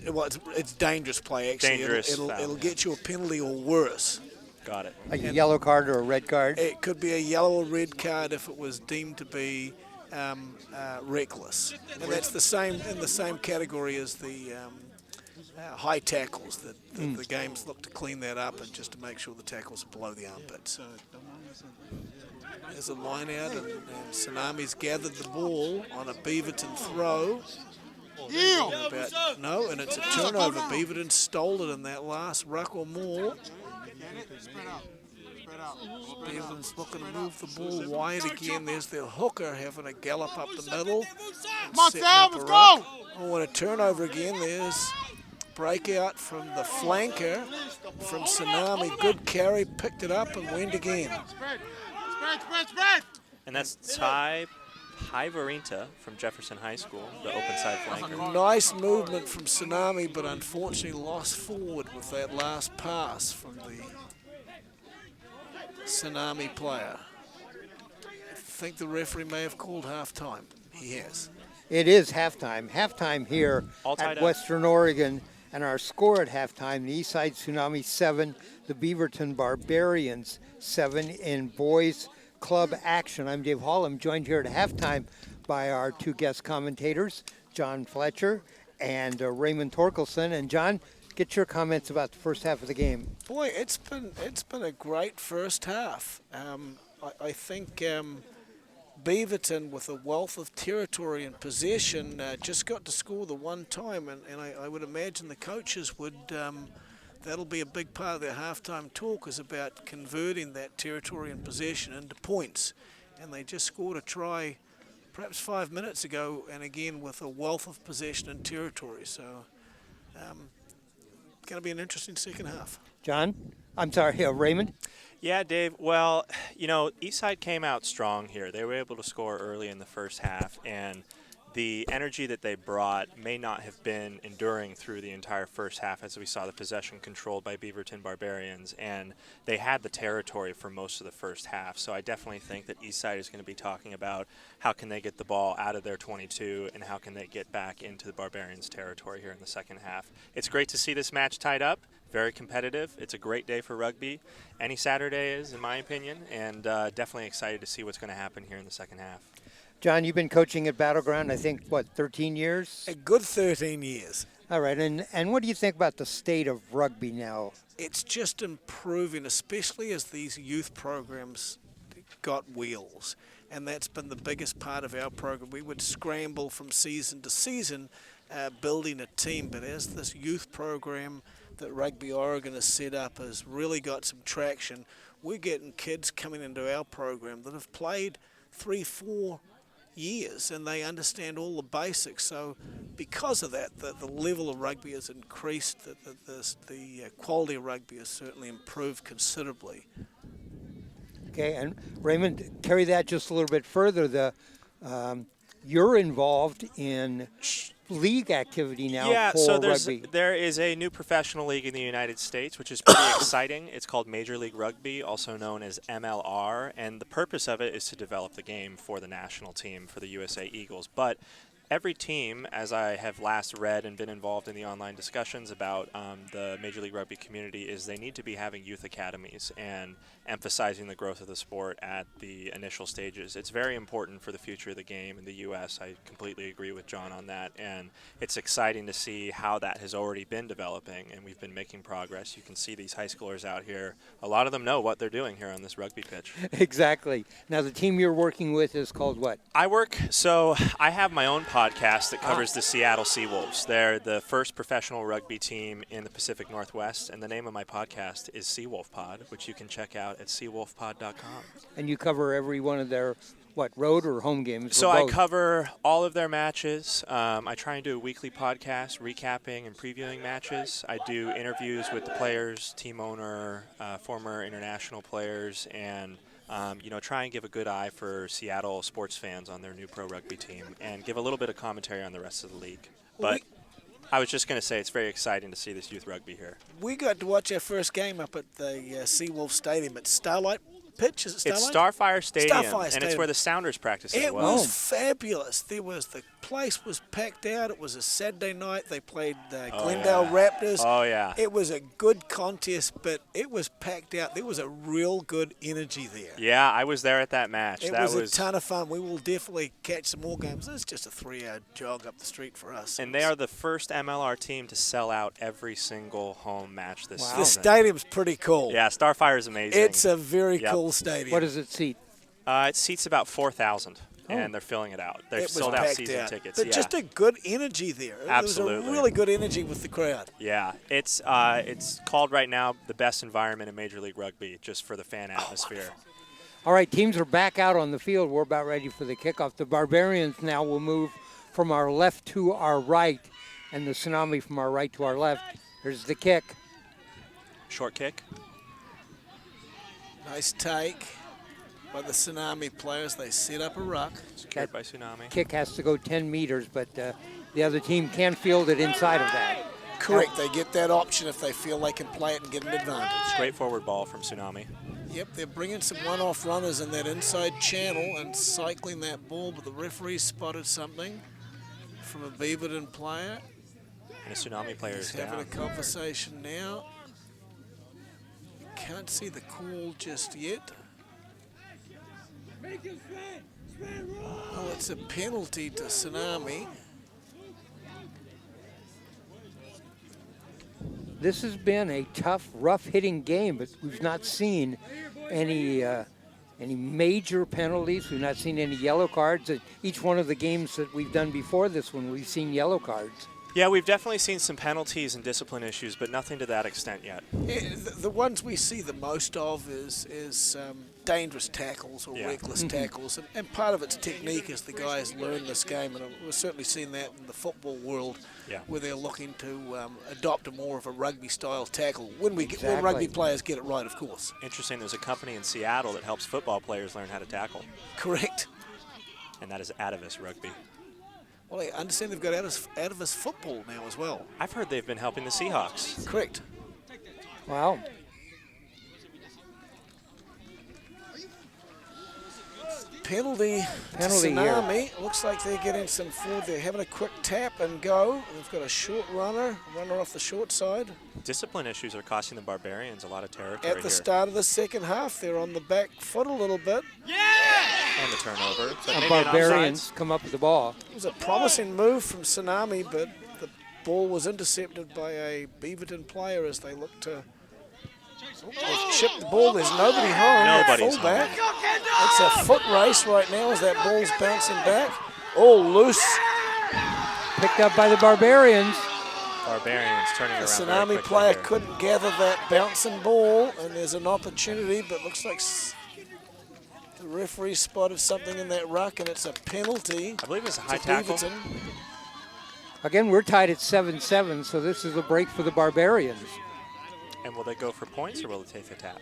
it's dangerous play actually. Dangerous. It'll get you a penalty or worse. Got it. Like a yellow card or a red card? It could be a yellow or red card if it was deemed to be reckless, and that's the same category as the high tackles. The games look to clean that up and just to make sure the tackles are below the armpits. There's a line out, and Tsunami's gathered the ball on a Beaverton throw. And it's a turnover. Beaverton stole it in that last ruck or more. Beaverton's looking to move the ball wide again. There's their hooker having a gallop up the middle. Setting up a ruck. Oh, and a turnover again. There's breakout from the flanker from Tsunami. Good carry, picked it up and went again. And that's Ty Pivarinta from Jefferson High School, the open side flanker. Nice movement from Tsunami, but unfortunately lost forward with that last pass from the Tsunami player. I think the referee may have called halftime. He has. It is halftime. Halftime here All tied at up. Western Oregon. And our score at halftime, the Eastside Tsunami 7, the Beaverton Barbarians 7 in boys club action. I'm Dave Hall. I'm joined here at halftime by our two guest commentators, John Fletcher and Raymond Torkelson. And John, get your comments about the first half of the game. Boy, it's been a great first half. I think Beaverton, with a wealth of territory and possession, just got to score the one time, and I would imagine the coaches would. That'll be a big part of their halftime talk, is about converting that territory and possession into points. And they just scored a try perhaps 5 minutes ago, and again with a wealth of possession and territory. So going to be an interesting second half. John? I'm sorry, Raymond? Yeah, Dave. Well, Eastside came out strong here. They were able to score early in the first half, and the energy that they brought may not have been enduring through the entire first half, as we saw the possession controlled by Beaverton Barbarians, and they had the territory for most of the first half. So I definitely think that Eastside is going to be talking about how can they get the ball out of their 22 and how can they get back into the Barbarians' territory here in the second half. It's great to see this match tied up. Very competitive. It's a great day for rugby. Any Saturday is, in my opinion, and definitely excited to see what's going to happen here in the second half. John, you've been coaching at Battleground, I think, 13 years? A good 13 years. All right, and what do you think about the state of rugby now? It's just improving, especially as these youth programs got wheels. And that's been the biggest part of our program. We would scramble from season to season building a team, but as this youth program that Rugby Oregon has set up has really got some traction, we're getting kids coming into our program that have played 3-4 years and they understand all the basics. So because of that, the level of rugby has increased, the quality of rugby has certainly improved considerably. Okay, and Raymond, carry that just a little bit further. You're involved in league activity now for rugby. There is a new professional league in the United States, which is pretty exciting. It's called Major League Rugby, also known as MLR, and the purpose of it is to develop the game for the national team, for the USA Eagles. But every team, as I have last read and been involved in the online discussions about the Major League Rugby community, is they need to be having youth academies and emphasizing the growth of the sport at the initial stages. It's very important for the future of the game in the U.S. I completely agree with John on that, and it's exciting to see how that has already been developing, and we've been making progress. You can see these high schoolers out here. A lot of them know what they're doing here on this rugby pitch. Exactly. Now, the team you're working with is called what? I have my own podcast that covers the Seattle Seawolves. They're the first professional rugby team in the Pacific Northwest, and the name of my podcast is Seawolf Pod, which you can check out at seawolfpod.com. And you cover every one of their, road or home games? So I cover all of their matches. I try and do a weekly podcast recapping and previewing matches. I do interviews with the players, team owner, former international players, and try and give a good eye for Seattle sports fans on their new pro rugby team and give a little bit of commentary on the rest of the league. But I was just going to say it's very exciting to see this youth rugby here. We got to watch our first game up at the Seawolf Stadium at Starlight Pitch. Is it Starlight? It's Starfire Stadium, Starfire Stadium. And it's where the Sounders practice as well. It was fabulous. The place was packed out. It was a Saturday night. They played the Glendale Raptors. Oh, yeah. It was a good contest, but it was packed out. There was a real good energy there. Yeah, I was there at that match. It was a ton of fun. We will definitely catch some more games. It's just a 3-hour jog up the street for us. And they are the first MLR team to sell out every single home match this season. The stadium's pretty cool. Yeah, Starfire is amazing. It's a very cool stadium. What does it seat? It seats about 4,000. And they're filling it out. They've sold out season tickets. But just a good energy there. Absolutely. There was a really good energy with the crowd. Yeah, it's called right now the best environment in Major League Rugby, just for the fan atmosphere. All right, teams are back out on the field. We're about ready for the kickoff. The Barbarians now will move from our left to our right, and the Tsunami from our right to our left. Here's the kick. Short kick. Nice take by the Tsunami players. They set up a ruck. Secured by Tsunami. Kick has to go 10 meters, but the other team can field it inside of that. Correct. They get that option if they feel they can play it and get an advantage. Straightforward ball from Tsunami. Yep, they're bringing some one-off runners in that inside channel and cycling that ball, but the referee spotted something from a Beaverton player. And a Tsunami player is He's having down. a conversation now. Can't see the call just yet. Well, it's a penalty to Tsunami. This has been a tough, rough-hitting game, but we've not seen any major penalties. We've not seen any yellow cards. At each one of the games that we've done before this one, we've seen yellow cards. Yeah, we've definitely seen some penalties and discipline issues, but nothing to that extent yet. Yeah, the ones we see the most of is dangerous tackles or Yeah. reckless tackles, and part of it's technique as the guys learn this game, and we've certainly seen that in the football world, Yeah. where they're looking to adopt a more of a rugby-style tackle when when Exactly. rugby players get it right, of course. Interesting, there's a company in Seattle that helps football players learn how to tackle, Correct. and that is Atavis Rugby. Well, I understand they've got out of his football now as well. I've heard they've been helping the Seahawks. Correct. Wow. Penalty to Penalty here. Tsunami. Looks like they're getting some forward. They're having a quick tap and go. They've got a short runner off the short side. Discipline issues are costing the Barbarians a lot of territory At the here. start of the second half, they're on the back foot a little bit. And the turnover. But And maybe an Barbarians offsides. come up with the ball. It was a promising move from Tsunami, but the ball was intercepted by a Beaverton player as they look to. They've chipped the ball. There's nobody home. Nobody's Fullback. It's a foot race right now as that ball's bouncing back. Oh, loose. Picked up by the Barbarians. Barbarians turning The around very Tsunami quickly player here. couldn't gather that bouncing ball, and there's an opportunity, but looks like the referee spotted something in that ruck, and it's a penalty. I believe it's a high to tackle. Beaverton. Again, we're tied at 7-7, so this is a break for the Barbarians. And will they go for points or will they take the tap?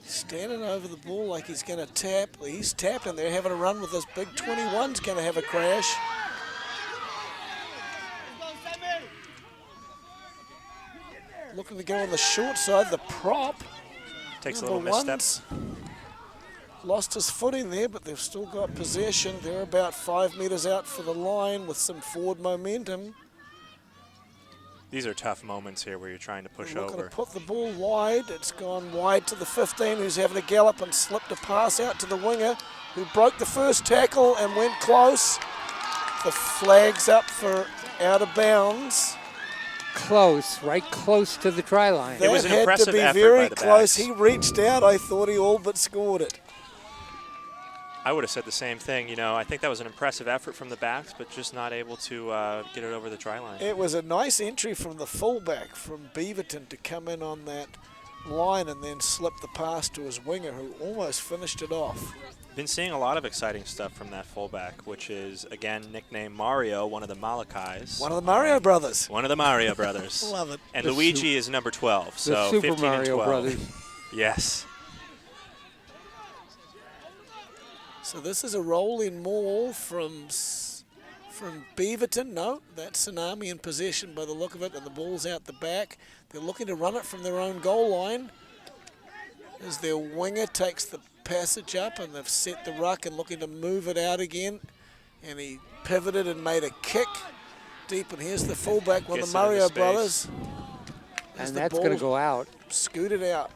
Standing over the ball like he's going to tap. He's tapping. They're having a run with this big 21's going to have a crash. Looking to go on the short side. The prop. Takes a Number little misstep. one's lost his footing there, but they've still got possession. They're about 5 meters out for the line with some forward momentum. These are tough moments here where you're trying to push Looking over. to put the ball wide. It's gone wide to the 15, who's having a gallop and slipped a pass out to the winger, who broke the first tackle and went close. The flag's up for out of bounds. Close, right close to the try line. It was That an had impressive to be effort very by the close. backs. He reached out. I thought he all but scored it. I would have said the same thing. You know, I think that was an impressive effort from the backs, but just not able to get it over the try line. It was a nice entry from the fullback from Beaverton to come in on that line and then slip the pass to his winger, who almost finished it off. Been seeing a lot of exciting stuff from that fullback, which is, again, nicknamed Mario, one of the Malachis. One of the Mario brothers. One of the Mario brothers. Love it. And The Luigi is number 12, so The Super 15 and Mario 12. Brothers. Yes. So this is a rolling maul from Beaverton. No, that's Tsunami in possession by the look of it, and the ball's out the back. They're looking to run it from their own goal line as their winger takes the passage up, and they've set the ruck and looking to move it out again. And he pivoted and made a kick deep, and here's the fullback, one of Gets the it into Mario space. brothers. As And the that's ball going to go out. scooted out.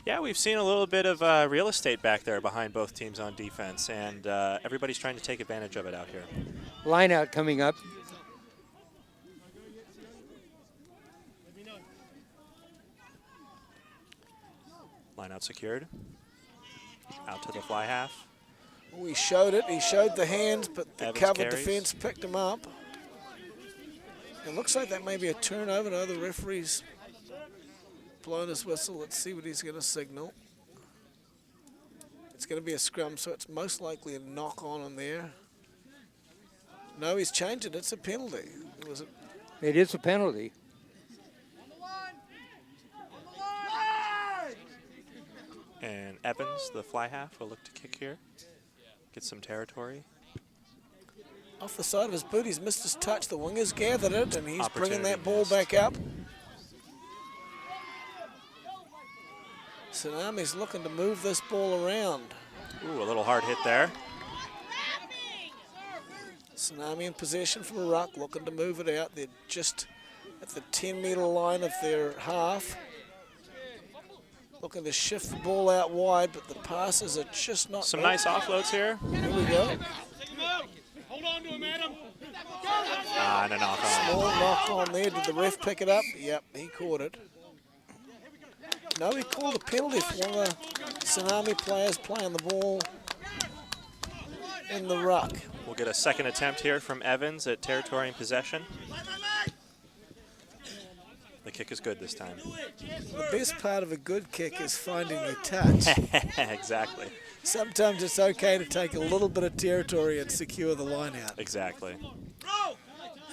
Yeah, we've seen a little bit of real estate back there behind both teams on defense, and everybody's trying to take advantage of it out here. Line out coming up. Line out secured. Out to the fly half. Oh, he showed it. He showed the hands, but the Evans covered carries. defense picked him up. It looks like that may be a turnover. No, the referee's blown his whistle. Let's see what he's going to signal. It's going to be a scrum, so it's most likely a knock on there. No, he's changed it. It's a penalty. It is a penalty. And Evans, the fly half, will look to kick here. Get some territory. Off the side of his boot, he's missed his touch. The winger's gathered it, and he's bringing that Opportunity ball missed. back up. Tsunami's looking to move this ball around. Ooh, a little hard hit there. Tsunami in possession from a ruck, looking to move it out. They're just at the 10-meter line of their half. Looking to shift the ball out wide, but the passes are just not. Some nice offloads here. Here we go. Hold on to him, Adam. And a knock on. Small knock on there. Did the ref pick it up? Yep, he caught it. No, he called a penalty for one of the Tsunami players playing the ball in the ruck. We'll get a second attempt here from Evans at territory and possession. The kick is good this time. The best part of a good kick is finding your touch. Exactly. Sometimes it's okay to take a little bit of territory and secure the line out. Exactly.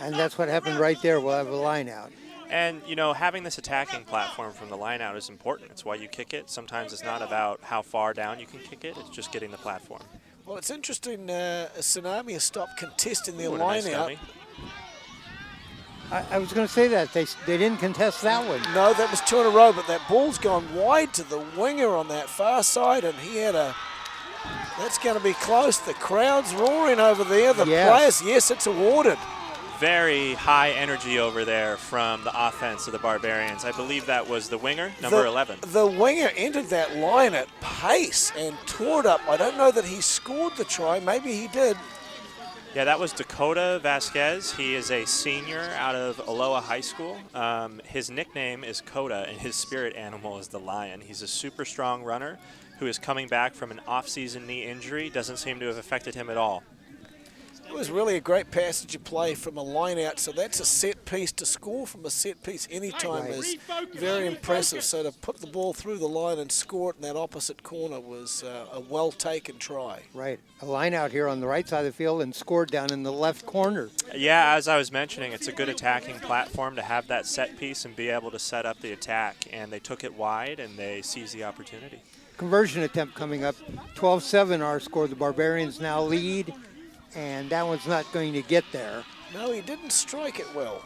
And that's what happened right there. We'll have a line out. And, you know, having this attacking platform from the line out is important. It's why you kick it. Sometimes it's not about how far down you can kick it. It's just getting the platform. Well, it's interesting. Tsunami has stopped contesting their What a line nice out. dummy. I was going to say that. They didn't contest that one. No, that was 2 in a row, but that ball's gone wide to the winger on that far side, and he had a... That's going to be close. The crowd's roaring over there. The players, yes, it's awarded. Very high energy over there from the offense of the Barbarians. I believe that was the winger, number 11. The winger entered that line at pace and tore it up. I don't know that he scored the try. Maybe he did. Yeah, that was Dakota Vasquez. He is a senior out of Aloha High School. His nickname is Coda, and his spirit animal is the lion. He's a super strong runner who is coming back from an off-season knee injury. Doesn't seem to have affected him at all. It was really a great passage of play from a line out, so that's a set piece. To score from a set piece anytime is very impressive. So to put the ball through the line and score it in that opposite corner was a well-taken try. Right. A line out here on the right side of the field and scored down in the left corner. Yeah, as I was mentioning, it's a good attacking platform to have that set piece and be able to set up the attack. And they took it wide, and they seized the opportunity. Conversion attempt coming up. 12-7 our score. The Barbarians now lead. And that one's not going to get there. No, he didn't strike it well.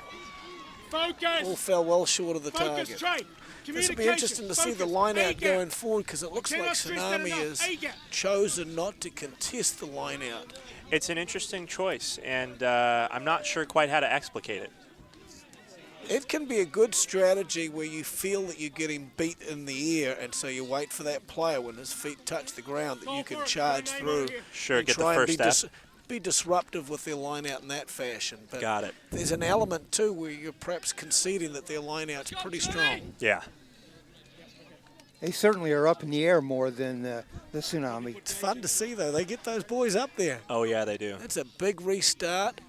Focus. All fell well short of the Focus, target. Trey. This will be interesting to see the line out going forward, because it looks like Tsunami has chosen not to contest the line out. It's an interesting choice, and I'm not sure quite how to explicate it. It can be a good strategy where you feel that you're getting beat in the air, and so you wait for that player when his feet touch the ground that you can charge through. Sure, and get the try and first step. be disruptive with their line out in that fashion. But Got it. there's an element too where you're perhaps conceding that their line out's pretty strong. Yeah. They certainly are up in the air more than the Tsunami. It's fun to see though. They get those boys up there. Oh, yeah, they do. That's a big restart.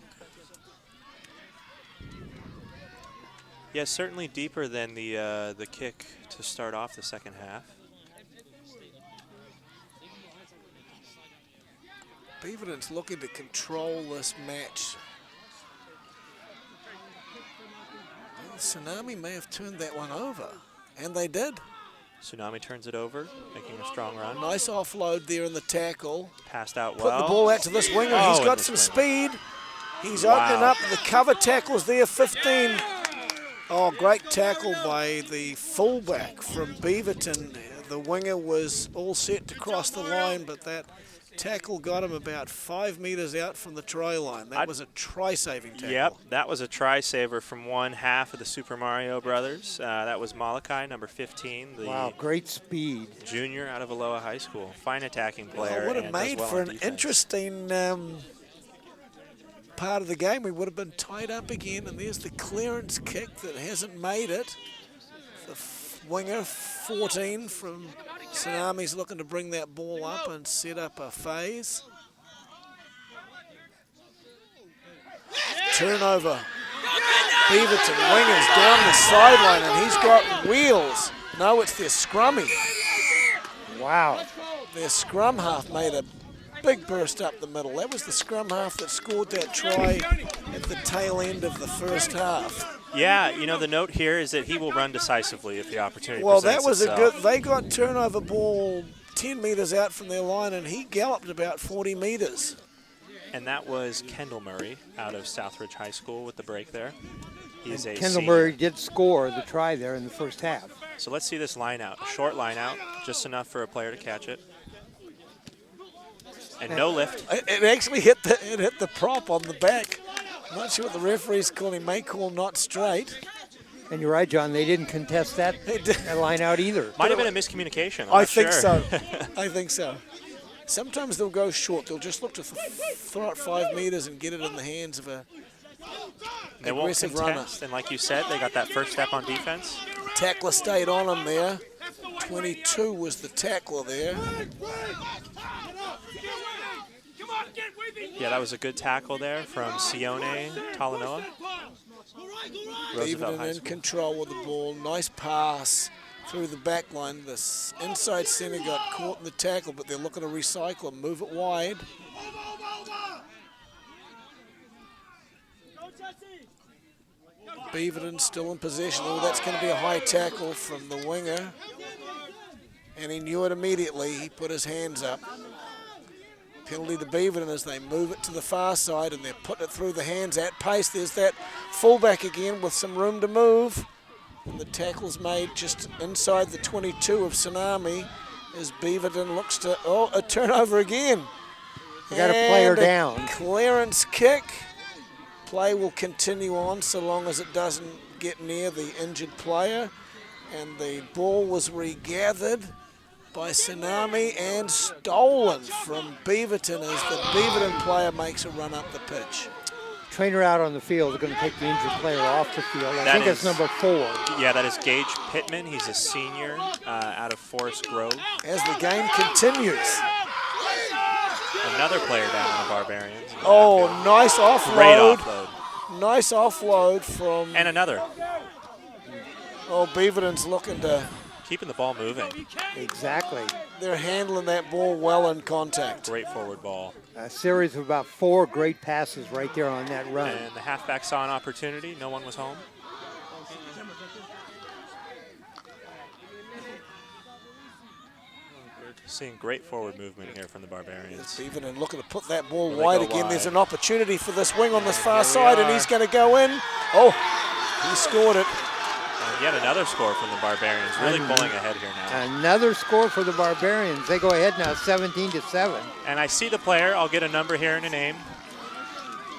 Yeah, certainly deeper than the kick to start off the second half. Beaverton's looking to control this match. Well, Tsunami may have turned that one over, and they did. Tsunami turns it over, making a strong run. Nice offload there in the tackle. Passed out Put well. the ball out to this winger. Oh, He's and got this some winger. speed. He's opening up. The cover tackle's there, 15. Oh, great tackle by the fullback from Beaverton. The winger was all set to cross the line, but that tackle got him about 5 meters out from the try line. That was a try-saving tackle. Yep, that was a try saver from one half of the Super Mario Brothers. That was Malachi, number 15. The Wow, great speed. junior out of Aloha High School. Fine attacking player. Well, would have and does made well for on an defense. interesting part of the game. We would have been tied up again, and there's the clearance kick that hasn't made it. The winger, 14 from Tsunami's looking to bring that ball up and set up a phase. Turnover. Beaverton wingers down the sideline, and he's got wheels. No, it's their scrummy. Wow. Their scrum half made a big burst up the middle. That was the scrum half that scored that try at the tail end of the first half. Yeah, you know, the note here is that he will run decisively if the opportunity Well, presents that was itself. a good. They got turnover ball 10 meters out from their line, and he galloped about 40 meters. And that was Kendall Murray out of Southridge High School with the break there. He is a Kendall senior. Murray did score the try there in the first half. So let's see this line out. A short line out, just enough for a player to catch it. And no lift. It actually hit the prop on the back. I'm not sure what the referee's calling. May call not straight. And you're right, John, they didn't contest that line out either. Might have been a miscommunication. I'm I not think sure. so. I think so. Sometimes they'll go short. They'll just look to throw it 5 meters and get it in the hands of a They won't aggressive runner. contest. And like you said, they got that first step on defense. Tackler stayed on him there. 22 was the tackler there. Come on, get with Yeah, that was a good tackle there from Sione Talanoa. Roosevelt Beaverton High in School. control with the ball. Nice pass through the back line. This inside center got caught in the tackle, but they're looking to recycle and move it wide. Beaverton still in possession. Oh, that's going to be a high tackle from the winger. And he knew it immediately. He put his hands up. Penalty to Beaverton as they move it to the far side, and they're putting it through the hands at pace. There's that fullback again with some room to move. And the tackle's made just inside the 22 of Tsunami as Beaverton looks to, oh, a turnover again. They got a player And down. Clearance kick. Play will continue on so long as it doesn't get near the injured player. And the ball was regathered by Tsunami and stolen from Beaverton as the Beaverton player makes a run up the pitch. Trainer out on the field. They're going to take the injured player off the field. I That think is- it's number 4. Yeah, that is Gage Pittman. He's a senior out of Forest Grove. As the game continues. Another player down on the Barbarians. in the Oh, backfield. nice Great offload. offload. Nice offload from, And another. oh, Beaverton's looking to, Keeping the ball moving. Exactly. they're handling that ball well in contact. Great forward ball. A series of about 4 great passes right there on that run. And the halfback saw an opportunity. No one was home. Seeing great forward movement here from the Barbarians. Beaverton looking to put that ball Will they wide go again. There's wide? an opportunity for this wing on this far Here we side, and are. he's going to go in. Oh, he scored it. And yet another score from the Barbarians. Really pulling ahead here now. Another score for the Barbarians. They go ahead now 17-7. And I see the player. I'll get a number here and a name.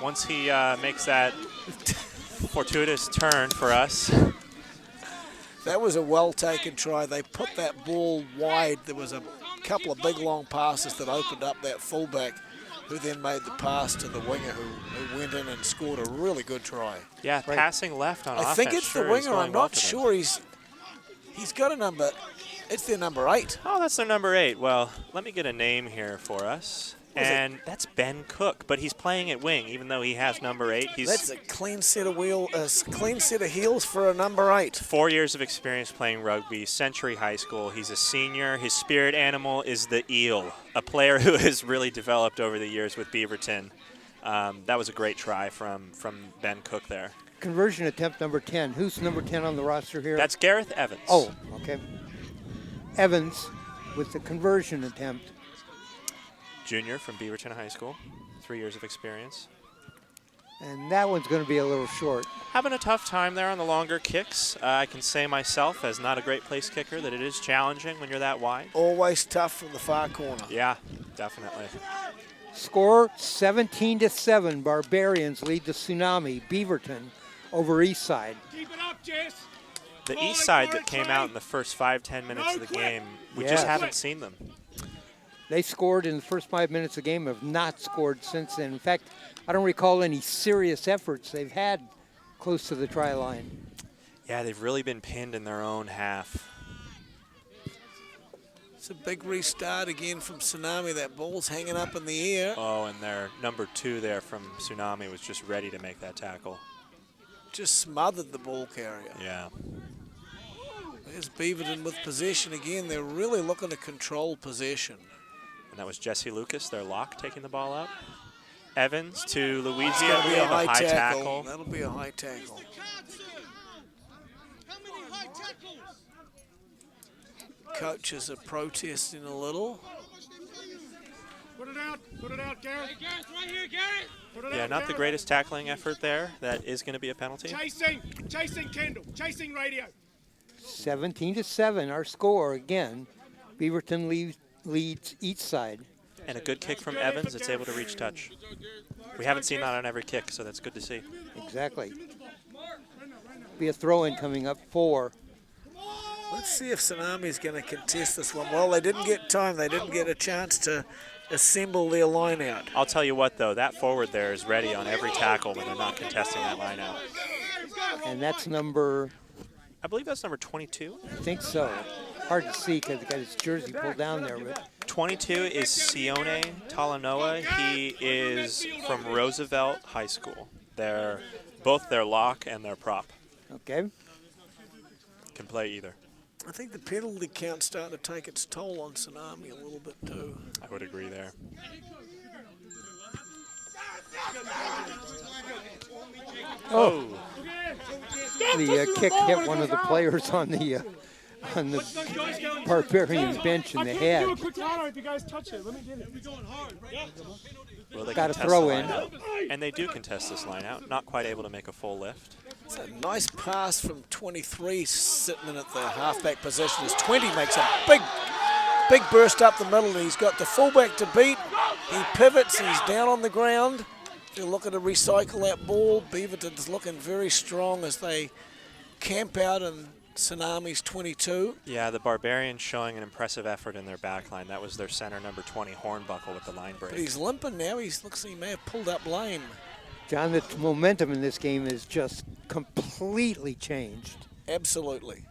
Once he makes that fortuitous turn for us. That was a well-taken try. They put that ball wide. There was a couple of big, long passes that opened up that fullback, who then made the pass to the winger who went in and scored a really good try. Yeah, passing left on offense. I think it's the sure is winger. going I'm well not for them. sure. He's got a number. It's their number 8. Oh, that's their number 8. Well, let me get a name here for us. And that's Ben Cook, but he's playing at wing, even though he has number 8. That's a clean set of clean set of heels for a number 8. 4 years of experience playing rugby, Century High School. He's a senior. His spirit animal is the eel, a player who has really developed over the years with Beaverton. That was a great try from Ben Cook there. Conversion attempt number 10. Who's number 10 on the roster here? That's Gareth Evans. Oh, okay. Evans with the conversion attempt. Junior from Beaverton High School, 3 years of experience. And that one's going to be a little short. Having a tough time there on the longer kicks. I can say myself, as not a great place kicker, that it is challenging when you're that wide. Always tough from the far corner. Yeah, definitely. Score 17-7. Barbarians lead the Tsunami. Beaverton over Eastside. Keep it up, Jess. The Eastside that came out in the first 5-10 minutes of the game, we just Yes. haven't seen them. They scored in the first 5 minutes of the game, have not scored since then. In fact, I don't recall any serious efforts they've had close to the try line. Yeah, they've really been pinned in their own half. It's a big restart again from Tsunami. That ball's hanging up in the air. Oh, and their number 2 there from Tsunami was just ready to make that tackle. Just smothered the ball carrier. Yeah. There's Beaverton with possession again. They're really looking to control possession. And that was Jessie Lucas, their lock, taking the ball up. Evans to It's Luigi, going I to be believe, a high tackle. tackle. That'll be a high tackle. How many high tackles? Coaches are protesting a little. Put it out, Gareth. Hey, Gareth, right here, Gareth. Put it Yeah, out, not the Gareth. greatest tackling effort there. That is going to be a penalty. Chasing Kendall, chasing radio. 17-7, our score again. Beaverton leads Eastside. And a good kick from Evans. It's able to reach touch. We haven't seen that on every kick, so that's good to see. Exactly. Be a throw-in coming up 4. Let's see if Tsunami's going to contest this one. Well, they didn't get time. They didn't get a chance to assemble their line out. I'll tell you what, though, that forward there is ready on every tackle when they're not contesting that line out. And that's number, I believe that's number 22. I think so. Hard to see because he got his jersey pulled down there. But 22 is Sione Talanoa. He is from Roosevelt High School. They're both their lock and their prop. Okay. Can play either. I think the penalty count's starting to take its toll on Tsunami a little bit too. I would agree there. Oh. The kick hit one of the players on the Barbarians bench in the head. Do a quick line if you guys touch it. Let me get it. Well, they Got a contest throw the in. line out, and they do contest this line out. Not quite able to make a full lift. It's a nice pass from 23 sitting in at the halfback position as 20 makes a big burst up the middle. He's got the fullback to beat. He pivots. He's down on the ground. They're looking to recycle that ball. Beaverton's looking very strong as they camp out in Tsunami's 22. Yeah, the Barbarians showing an impressive effort in their back line. That was their center, number 20, Hornbuckle, with the line break. But he's limping now. He looks like he may have pulled up lame. John, the momentum in this game is just completely changed. Absolutely.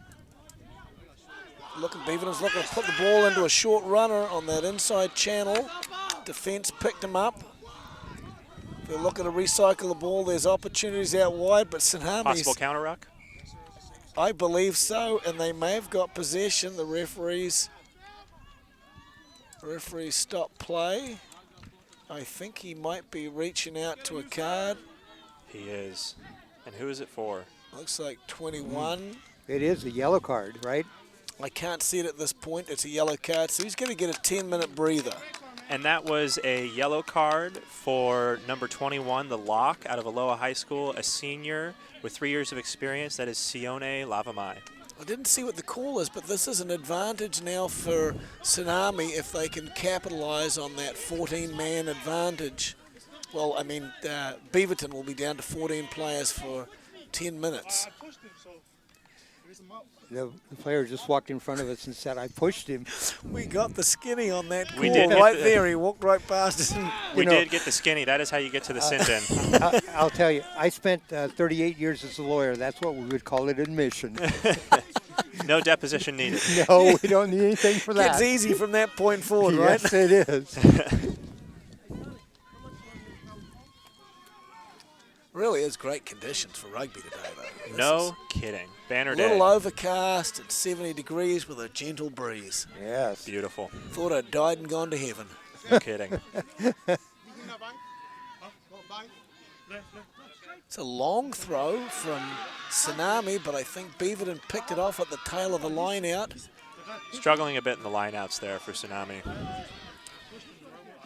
Beaverton's looking to put the ball into a short runner on that inside channel. Defense picked him up. They're looking to recycle the ball. There's opportunities out wide, but Tsunami's... Possible counter ruck? I believe so, and they may have got possession. The referees stopped play. I think he might be reaching out to a card. He is. And who is it for? Looks like 21. It is a yellow card, right? I can't see it at this point. It's a yellow card, so he's going to get a 10-minute breather. And that was a yellow card for number 21, the lock out of Aloha High School, a senior with 3 years of experience. That is Sione Lavamai. I didn't see what the call is, but this is an advantage now for Tsunami if they can capitalize on that 14-man advantage. Well, I mean, Beaverton will be down to 14 players for 10 minutes. The player just walked in front of us and said, I pushed him. We got the skinny on that call We did. right there. He walked right past us. And, We did get the skinny. That is how you get to the send-in. I'll tell you, I spent 38 years as a lawyer. That's what we would call it, admission. No deposition needed. No, we don't need anything for that. It's easy from that point forward, right? Yes, it is. Really is great conditions for rugby today, though. This No kidding. Banner is a day. little overcast and 70 degrees with a gentle breeze. Yes. Beautiful. Thought I'd died and gone to heaven. No kidding. It's a long throw from Tsunami, but I think Beaverton picked it off at the tail of the line out. Struggling a bit in the lineouts there for Tsunami.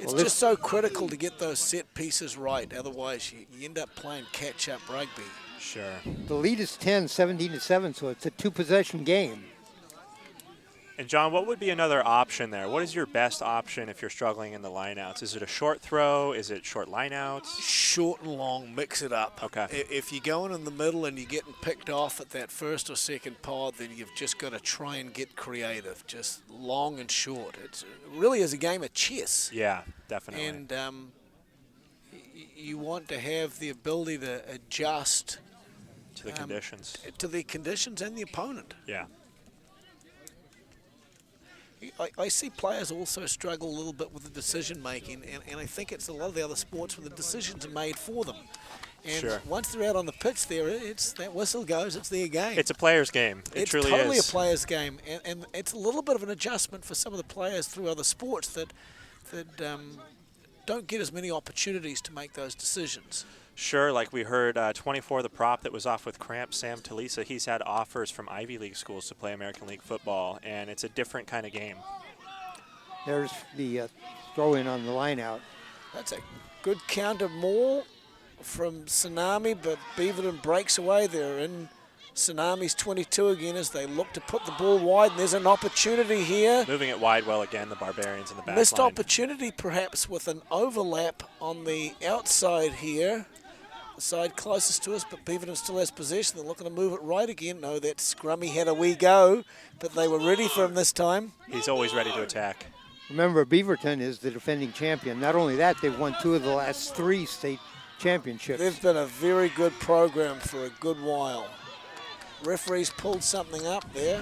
It's just so critical to get those set pieces right. Otherwise, you end up playing catch-up rugby. Sure. The lead is 10, 17-7, so it's a two-possession game. And John, what would be another option there? What is your best option if you're struggling in the lineouts? Is it a short throw? Is it short lineouts? Short and long, mix it up. Okay. If you're going in the middle and you're getting picked off at that first or second pod, then you've just got to try and get creative, just long and short. It really is a game of chess. Yeah, definitely. And you want to have the ability to adjust to the conditions. to the conditions and the opponent. Yeah. I see players also struggle a little bit with the decision making, and I think it's a lot of the other sports where the decisions are made for them. And Sure. once they're out on the pitch there, it's that whistle goes, it's their game. It's a player's game. It It's truly totally is. a player's game, and it's a little bit of an adjustment for some of the players through other sports that don't get as many opportunities to make those decisions. Sure, like we heard 24, the prop that was off with cramp, Sam Talisa, he's had offers from Ivy League schools to play American League football, and it's a different kind of game. There's the throw-in on the line out. That's a good counter maul from Tsunami, but Beaverton breaks away. They're in Tsunami's 22 again as they look to put the ball wide, and there's an opportunity here. Moving it wide well again, the Barbarians in the back Missed line. opportunity perhaps with an overlap on the outside here. The side closest to us, but Beaverton still has possession. They're looking to move it right again. No, that Scrummy had a wee go, but they were ready for him this time. He's always ready to attack. Remember, Beaverton is the defending champion. Not only that, they've won 2 of the last 3 state championships. They've been a very good program for a good while. Referees pulled something up there.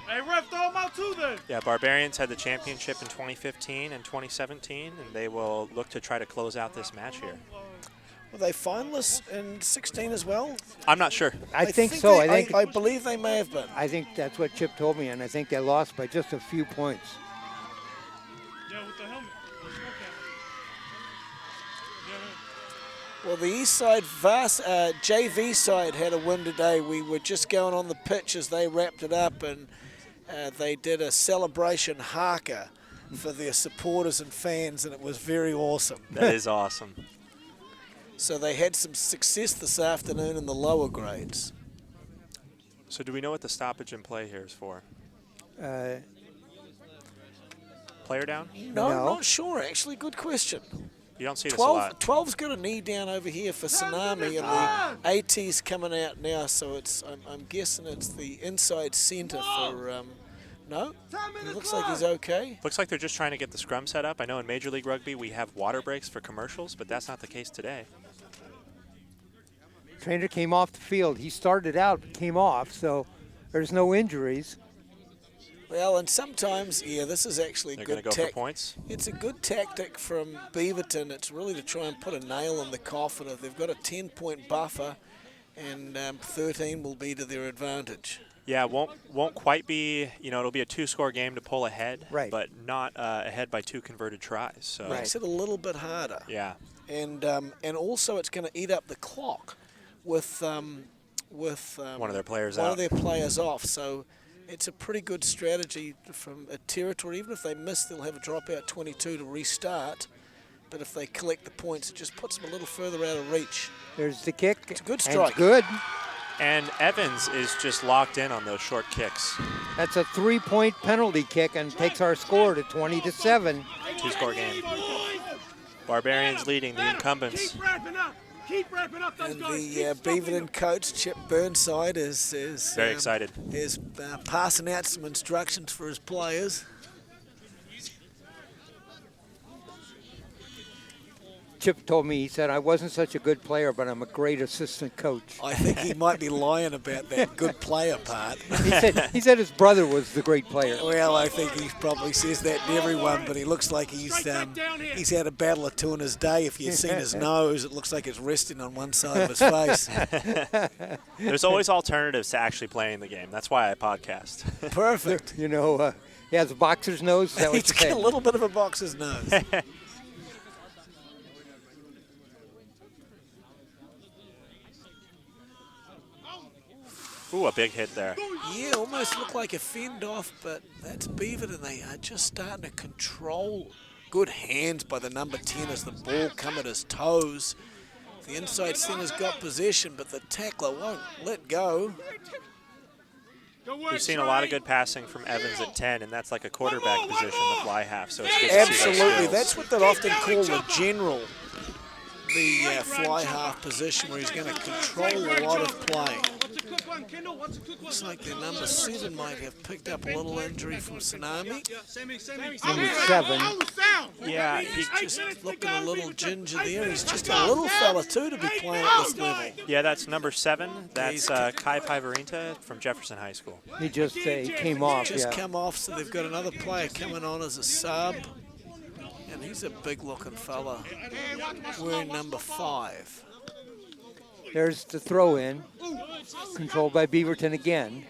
Hey, ref, throw him out too then. Yeah, Barbarians had the championship in 2015 and 2017, and they will look to try to close out this match here. Were they finalists in 16 as well? I'm not sure. I think so. I believe they may have been. I think that's what Chip told me, and I think they lost by just a few points. Yeah, with the helmet. Well, the Eastside JV side had a win today. We were just going on the pitch as they wrapped it up, and they did a celebration haka for their supporters and fans, and it was very awesome. That is awesome. So they had some success this afternoon in the lower grades. So do we know what the stoppage in play here is for? Player down? No, No. not sure, actually. Good question. You don't see this a lot. 12's got a knee down over here for Tsunami, and the AT's coming out now, so it's I'm guessing it's the inside centre for, no? It looks like he's okay. Looks like they're just trying to get the scrum set up. I know in Major League Rugby we have water breaks for commercials, but that's not the case today. Trainer came off the field. He started out, came off, so there's no injuries. Well, and sometimes, yeah, this is actually They're good going to go for points. It's a good tactic from Beaverton. It's really to try and put a nail in the coffin. If they've got a 10-point buffer, and 13 will be to their advantage. Yeah, won't quite be, it'll be a 2-score game to pull ahead, right, but not ahead by 2 converted tries. So makes it a little bit harder. Yeah. And also it's going to eat up the clock with one of their players one out. of their players off. So it's a pretty good strategy from a territory. Even if they miss, they'll have a dropout 22 to restart. But if they collect the points, it just puts them a little further out of reach. There's the kick. It's a good And strike. it's good. And Evans is just locked in on those short kicks. That's a 3-point penalty kick and takes our score to 20-7. 2-score game. Barbarians leading the incumbents. Keep wrapping up. Keep wrapping up those And guys. the Keep stopping Beaverton them. coach, Chip Burnside, is Very excited. Is passing out some instructions for his players. Chip told me, he said, I wasn't such a good player, but I'm a great assistant coach. I think he might be lying about that good player part. He said his brother was the great player. Well, I think he probably says that to everyone, but he looks like he's had a battle or two in his day. If you've seen his nose, it looks like it's resting on one side of his face. There's always alternatives to actually playing the game. That's why I podcast. Perfect. He has a boxer's nose. Is that what He's you're got a saying? little bit of a boxer's nose. Ooh, a big hit there. Yeah, almost looked like a fend off, but that's Beaverton. They are just starting to control. Good hands by the number 10 as the ball come at his toes. The inside center's got possession, but the tackler won't let go. We've seen a lot of good passing from Evans at 10, and that's like a quarterback position, the fly half. So it's good to see those Absolutely. skills. That's what they often call the general, the fly half position, where he's going to control a lot of play. Looks like their number 7 might have picked up a little injury from Tsunami. Number 7. Yeah, He's just looking a little ginger there. He's just a little fella, too, to be playing at this level. Yeah, that's number 7. That's Kai Pivarinta from Jefferson High School. He just he came off, Just yeah. come off, so they've got another player coming on as a sub. And he's a big-looking fella, wearing number 5. There's the throw-in, controlled by Beaverton again.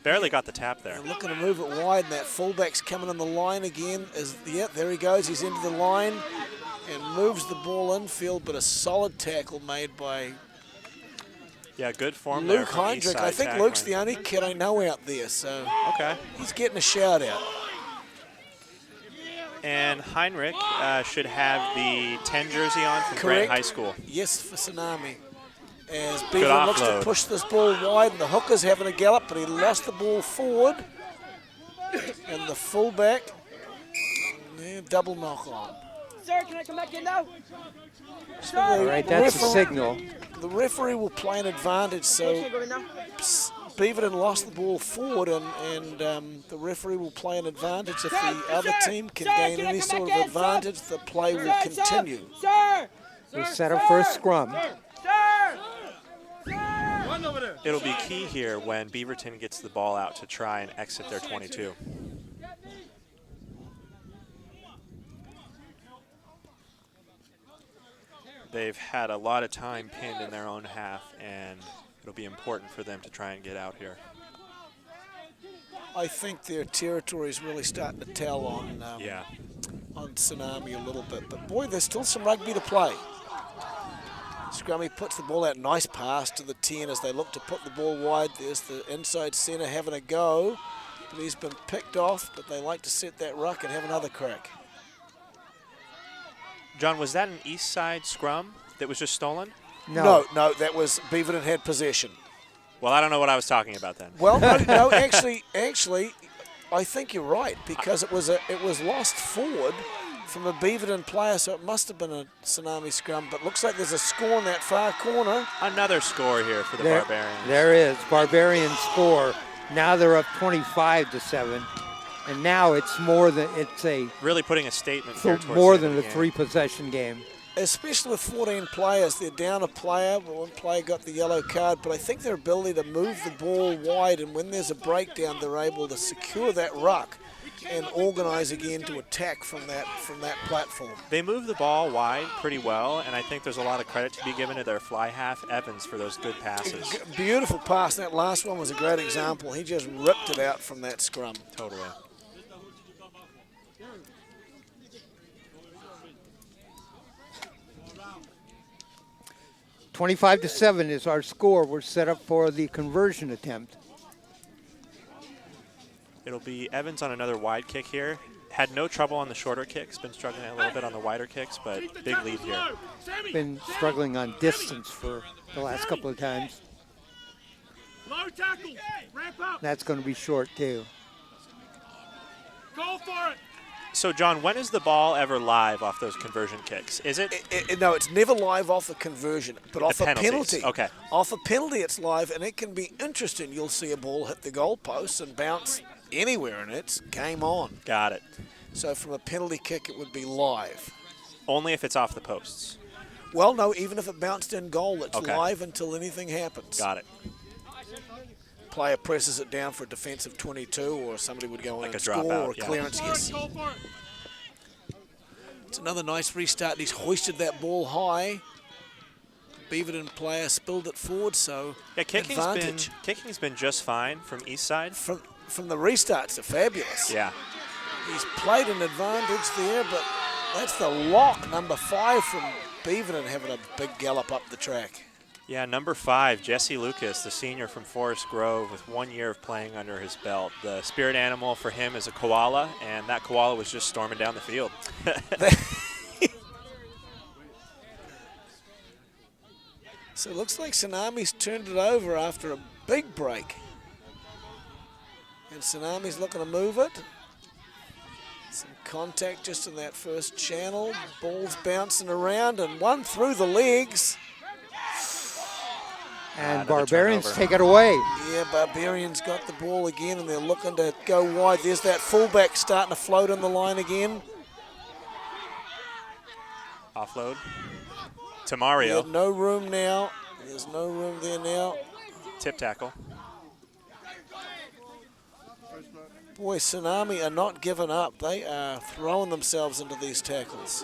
Barely got the tap there. They're looking to move it wide, and that fullback's coming on the line again. There he goes. He's into the line and moves the ball infield, but a solid tackle made by Yeah, good form there Luke from Heinrich. Eastside I think tackling. Luke's the only kid I know out there, so Okay. he's getting a shout out. And Heinrich should have the 10 jersey on from Correct. Grant High School. Yes, for Tsunami. As Good Beaverton looks to offload. push this ball wide, and the hooker's having a gallop, but he lost the ball forward. And the fullback, double knock on. Sir, can I come back in now? All right, that's a signal. The referee will play an advantage, so Can I go in now? Beaverton lost the ball forward, and the referee will play an advantage. If the other team can gain any sort of advantage, the play will continue. Sir! We set up for a scrum. Sir! Run over there. It'll be key here when Beaverton gets the ball out to try and exit their 22. They've had a lot of time pinned in their own half, and it'll be important for them to try and get out here. I think their territory is really starting to tell on Yeah. on Tsunami a little bit. But boy, there's still some rugby to play. Scrummy puts the ball out. Nice pass to the 10 as they look to put the ball wide. There's the inside centre having a go. But he's been picked off, but they like to set that ruck and have another crack. John, was that an Eastside scrum that was just stolen? No, that was Beaverton had possession. Well, I don't know what I was talking about then. Well, no, actually, I think you're right because it was lost forward from a Beaverton player, so it must have been a Tsunami scrum. But looks like there's a score in that far corner. Another score here for the Barbarians. There is. Barbarians score. Now they're up 25-7, and now it's really putting a statement here towards more the end than of a the game. 3-possession game. Especially with 14 players, they're down a player, but one player got the yellow card. But I think their ability to move the ball wide, and when there's a breakdown, they're able to secure that ruck and organize again to attack from that platform. They move the ball wide pretty well, and I think there's a lot of credit to be given to their fly half, Evans, for those good passes. Beautiful pass. That last one was a great example. He just ripped it out from that scrum. Totally. 25-7 is our score. We're set up for the conversion attempt. It'll be Evans on another wide kick here. Had no trouble on the shorter kicks, been struggling a little bit on the wider kicks, but big lead here. Been struggling on distance for the last couple of times. Low tackle. Ramp up. That's going to be short too. Go for it. So, John, when is the ball ever live off those conversion kicks? Is it? No, it's never live off a conversion, but off a penalty. Okay. Off a penalty, it's live, and it can be interesting. You'll see a ball hit the goalpost and bounce anywhere, and it's game on. Got it. So from a penalty kick, it would be live. Only if it's off the posts. Well, no, even if it bounced in goal, it's Okay. live until anything happens. Got it. Player presses it down for a defensive 22, or somebody would go on Like and a score, dropout, or yeah. clearance, yes. Go for it. It's another nice restart. He's hoisted that ball high. Beaverton player spilled it forward, so Yeah, advantage. kicking's been just fine from Eastside. From the restarts, they're fabulous. Yeah. He's played an advantage there, but that's the lock, number 5 from Beaverton, having a big gallop up the track. Yeah, number 5, Jessie Lucas, the senior from Forest Grove with 1 year of playing under his belt. The spirit animal for him is a koala, and that koala was just storming down the field. So it looks like Tsunami's turned it over after a big break. And Tsunami's looking to move it. Some contact just in that first channel. Ball's bouncing around and one through the legs. And Another Barbarians turnover. take it away. Yeah, Barbarians got the ball again and they're looking to go wide. There's that fullback starting to float on the line again. Offload to He Mario. had no room now. There's no room there now. Tip tackle. Boy, Tsunami are not giving up. They are throwing themselves into these tackles.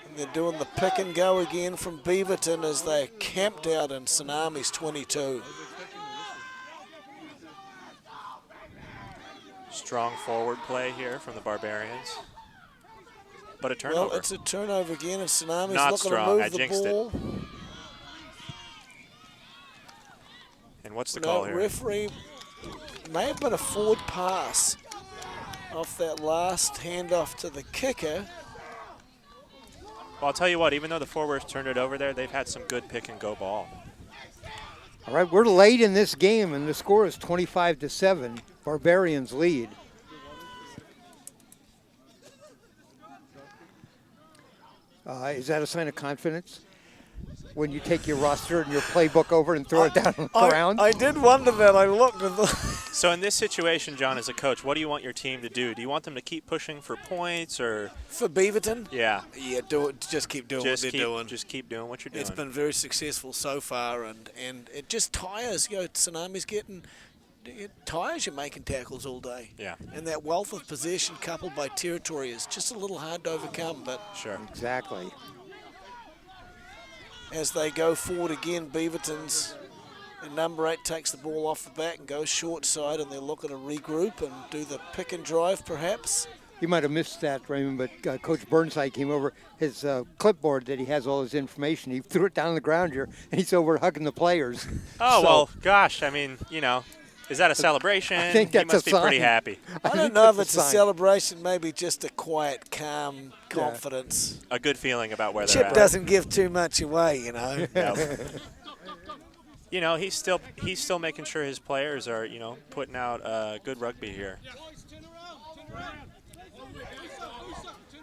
And they're doing the pick and go again from Beaverton as they're camped out in Tsunami's 22. Strong forward play here from the Barbarians. But a turnover. Well, it's a turnover again, and Tsunami's Not looking strong. to move I the jinxed it. ball. And what's the No, call here? referee may have been a forward pass off that last handoff to the kicker. Well, I'll tell you what, even though the forwards turned it over there, they've had some good pick and go ball. All right, we're late in this game, and the score is 25-7. Barbarians lead. Is that a sign of confidence? when you take your roster and your playbook over and throw it down on the ground? I did wonder that. I looked at the So in this situation, John, as a coach, what do you want your team to do? Do you want them to keep pushing for points, or for Beaverton. yeah, Do it. Just keep doing what they're doing. Just keep doing what you're doing. It's been very successful so far, and it just tires. Tsunami's getting. It tires you making tackles all day. Yeah. And that wealth of possession coupled by territory is just a little hard to overcome. But Sure. Exactly. as they go forward again, Beaverton's and number 8 takes the ball off the back and goes short side, and they're looking to regroup and do the pick and drive perhaps. You might have missed that, Raymond, but Coach Burnside came over. His clipboard that he has all his information, he threw it down on the ground here, and he's over hugging the players. Oh, So, well, gosh, I mean, is that a celebration? I think that's he must a be pretty sign. happy. I don't think know if that's it's a sign. celebration, maybe just a quiet, calm confidence. A good feeling about where they're Chip at. doesn't give too much away, No. He's still making sure his players are, putting out good rugby here.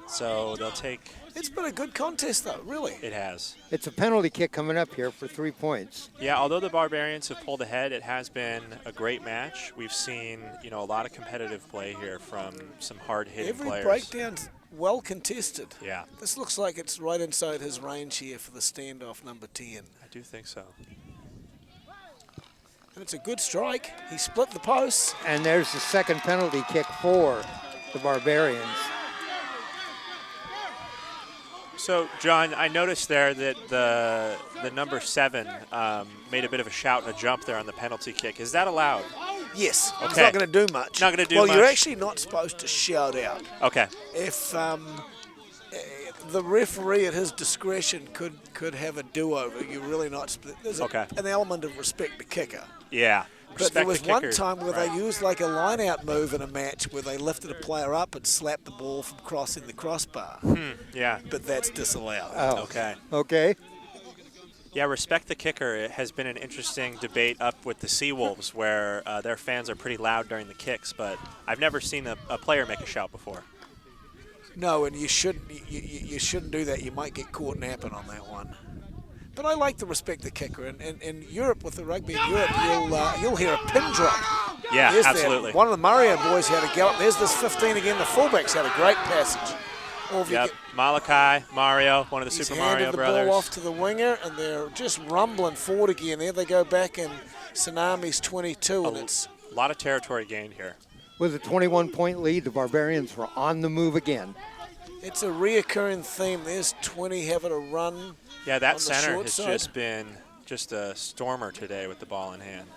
So they'll take. It's been a good contest, though, really. It has. It's a penalty kick coming up here for 3 points. Yeah, although the Barbarians have pulled ahead, it has been a great match. We've seen, a lot of competitive play here from some hard-hitting Every players. breakdown's well contested. Yeah, This looks like it's right inside his range here for the standoff number 10. I do think so. And it's a good strike. He split the posts. And there's the second penalty kick for the Barbarians. So, John, I noticed there that the number 7 made a bit of a shout and a jump there on the penalty kick. Is that allowed? Yes. He's Okay. not going to do much. Not gonna do well, you're much. actually not supposed to shout out. Okay. If the referee at his discretion could have a do-over, you're really not. There's Okay. an element of respect the kicker. Yeah. But there Respect was the one kicker. time where Right. they used like a line-out move in a match where they lifted a player up and slapped the ball from crossing the crossbar. Yeah. But that's disallowed. Oh, Okay. okay. Yeah, respect the kicker. It has been an interesting debate up with the Seawolves where their fans are pretty loud during the kicks, but I've never seen a player make a shout before. No, and you shouldn't do that. You might get caught napping on that one. But I like to respect the kicker. And in Europe, with the rugby in Europe, you'll hear a pin drop. Yeah, There's that. absolutely. One of the Mario boys had a gallop. There's this 15 again. The fullbacks had a great passage. Or if you Yep. get- Malachi, Mario, one of the He's Super handed Mario the brothers. ball off to the winger, and they're just rumbling forward again. There they go back in Tsunami's 22, and it's A lot of territory gained here. With a 21-point lead, the Barbarians were on the move again. it's a reoccurring theme. There's 20 having a run. Yeah, On that the center short has side. just been just a stormer today with the ball in hand.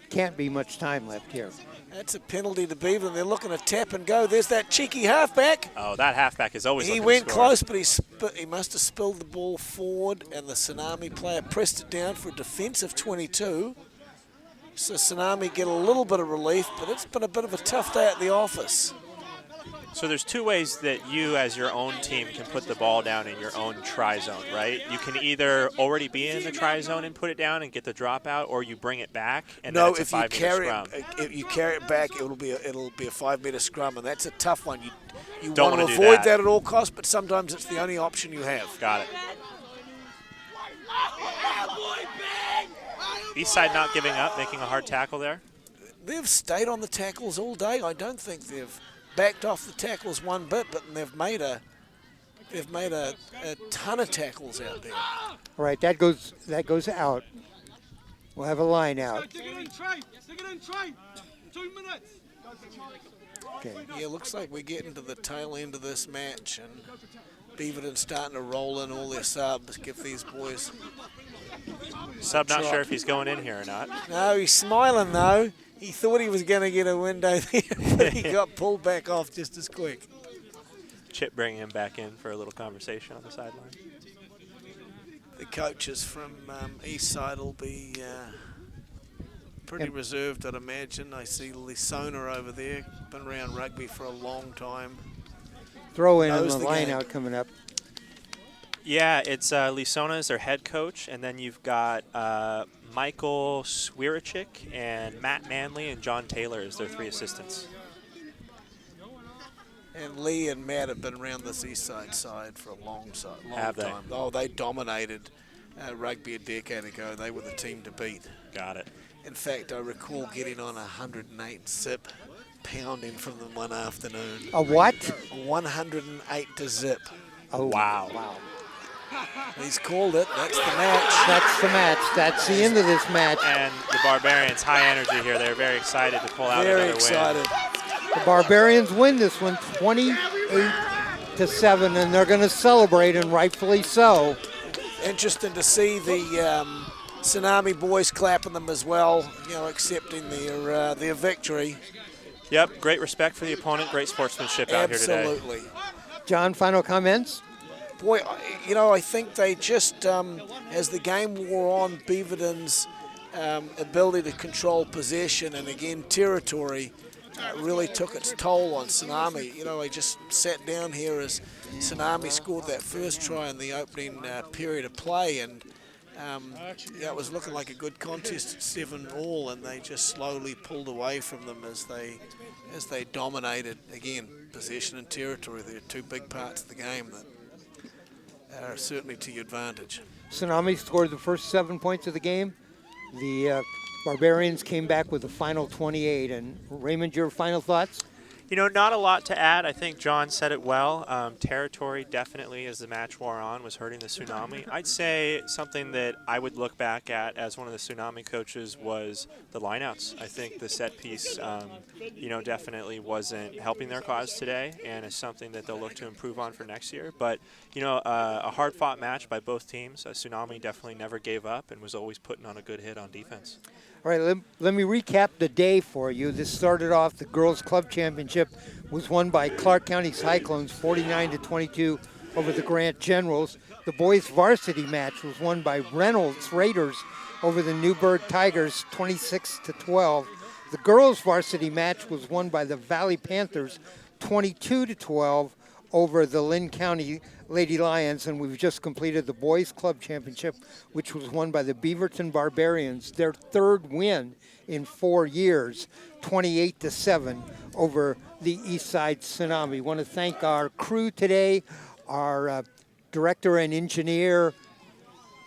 Can't be much time left here. That's a penalty to Beaverton. They're looking to tap and go. There's that cheeky halfback. Oh, that halfback is always He looking went to score. close, but he must have spilled the ball forward, and the Tsunami player pressed it down for a defensive 22. So Tsunami get a little bit of relief, but it's been a bit of a tough day at the office. So there's two ways that you as your own team can put the ball down in your own try zone, right? You can either already be in the try zone and put it down and get the dropout, or you bring it back and then No, it's a if you 5-meter carry scrum. if you carry it back, it'll be a 5-meter scrum, and that's a tough one. You Don't want wanna to do avoid that. that at all costs, but sometimes it's the only option you have. Got it. Eastside not giving up, making a hard tackle there. They've stayed on the tackles all day. I don't think they've backed off the tackles one bit, but they've made a ton of tackles out there. All right, that goes out. We'll have a line out. Stick it in, Trey. Stick it in, Trey. 2 minutes. Okay. Yeah, looks like we're getting to the tail end of this match, and Beaverton's starting to roll in all their subs, give these boys. Sub not Trot. sure if he's going in here or not. No, he's smiling though. He thought he was going to get a window there, but he got pulled back off just as quick. Chip bringing him back in for a little conversation on the sideline. The coaches from Eastside will be pretty Yep. reserved, I'd imagine. I see Lisona over there, been around rugby for a long time. Throw in on Knows the the line game. out coming up. Yeah, it's Lisona is their head coach, and then you've got Michael Swirachik and Matt Manley and John Taylor as their 3 assistants. And Lee and Matt have been around this Eastside side for a long Have they? time. Oh, they dominated rugby a decade ago. They were the team to beat. Got it. In fact, I recall getting on a 108 zip, pounding from them one afternoon. A what? 108 to zip. Oh, Wow. He's called it. That's the match. That's the match. That's the end of this match. And the Barbarians, high energy here. They're very excited to pull out Very another excited. win. The Barbarians win this one 28-7, and they're going to celebrate, and rightfully so. Interesting to see the Tsunami boys clapping them as well, accepting their victory. Yep, great respect for the opponent, great sportsmanship out here today. Absolutely. John, final comments? Boy, I think they just, as the game wore on, Beaverton's ability to control possession and, again, territory really took its toll on Tsunami. I just sat down here as Tsunami scored that first try in the opening period of play, and it was looking like a good contest at 7-all, and they just slowly pulled away from them as they dominated, again, possession and territory. They're two big parts of the game that are certainly to your advantage. Tsunami scored the first 7 points of the game. The Barbarians came back with the final 28. And Raymond, your final thoughts? Not a lot to add. I think John said it well. Territory definitely, as the match wore on, was hurting the Tsunami. I'd say something that I would look back at as one of the Tsunami coaches was the lineouts. I think the set piece, definitely wasn't helping their cause today, and it's something that they'll look to improve on for next year. But, a hard-fought match by both teams. Tsunami definitely never gave up and was always putting on a good hit on defense. All right, let me recap the day for you. This started off, the Girls Club Championship was won by Clark County Cyclones 49-22 over the Grant Generals. The boys varsity match was won by Reynolds Raiders over the Newburgh Tigers 26-12. The girls varsity match was won by the Valley Panthers 22-12 over the Lynn County Lady Lions, and we've just completed the Boys Club Championship, which was won by the Beaverton Barbarians, their third win in 4 years, 28-7 over the Eastside Tsunami. I want to thank our crew today, our director and engineer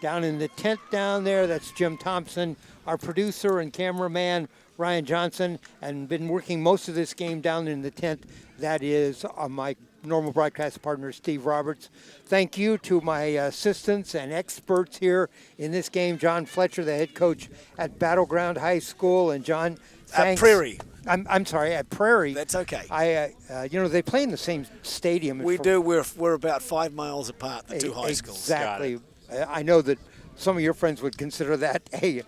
down in the tent down there, that's Jim Thompson, our producer and cameraman, Ryan Johnson, and been working most of this game down in the tent. That is my normal broadcast partner, Steve Roberts. Thank you to my assistants and experts here in this game, John Fletcher, the head coach at Battleground High School, and John, thanks. At Prairie. I'm sorry, at Prairie. That's okay. They play in the same stadium. We do. We're about 5 miles apart, the two high schools. Exactly. I know that some of your friends would consider that a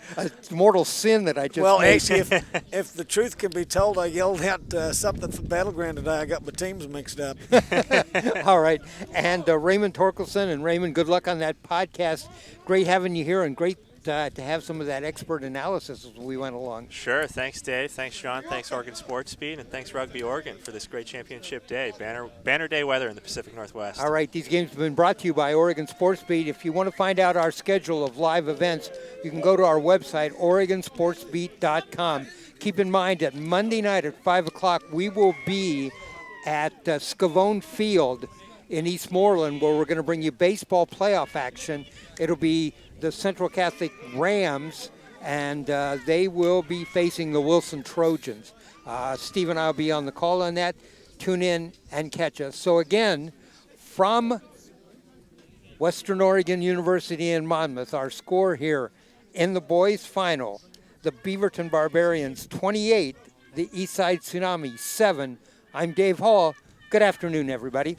mortal sin that I just made. Actually, if the truth can be told, I yelled out something from Battleground today. I got my teams mixed up. All right. And Raymond Torkelson, and Raymond, good luck on that podcast. Great having you here, and great to have some of that expert analysis as we went along. Sure. Thanks, Dave. Thanks, John. Thanks, Oregon Sports Speed. And thanks, Rugby Oregon, for this great championship day. Banner day weather in the Pacific Northwest. All right. These games have been brought to you by Oregon Sports Speed. If you want to find out our schedule of live events, you can go to our website, OregonSportsBeat.com. Keep in mind that Monday night at 5 o'clock, we will be at Scavone Field in Eastmoreland, where we're going to bring you baseball playoff action. It'll be the Central Catholic Rams, and they will be facing the Wilson Trojans. Steve and I will be on the call on that. Tune in and catch us. So again, from Western Oregon University in Monmouth, our score here in the boys' final, the Beaverton Barbarians 28, the Eastside Tsunami 7. I'm Dave Hall. Good afternoon, everybody.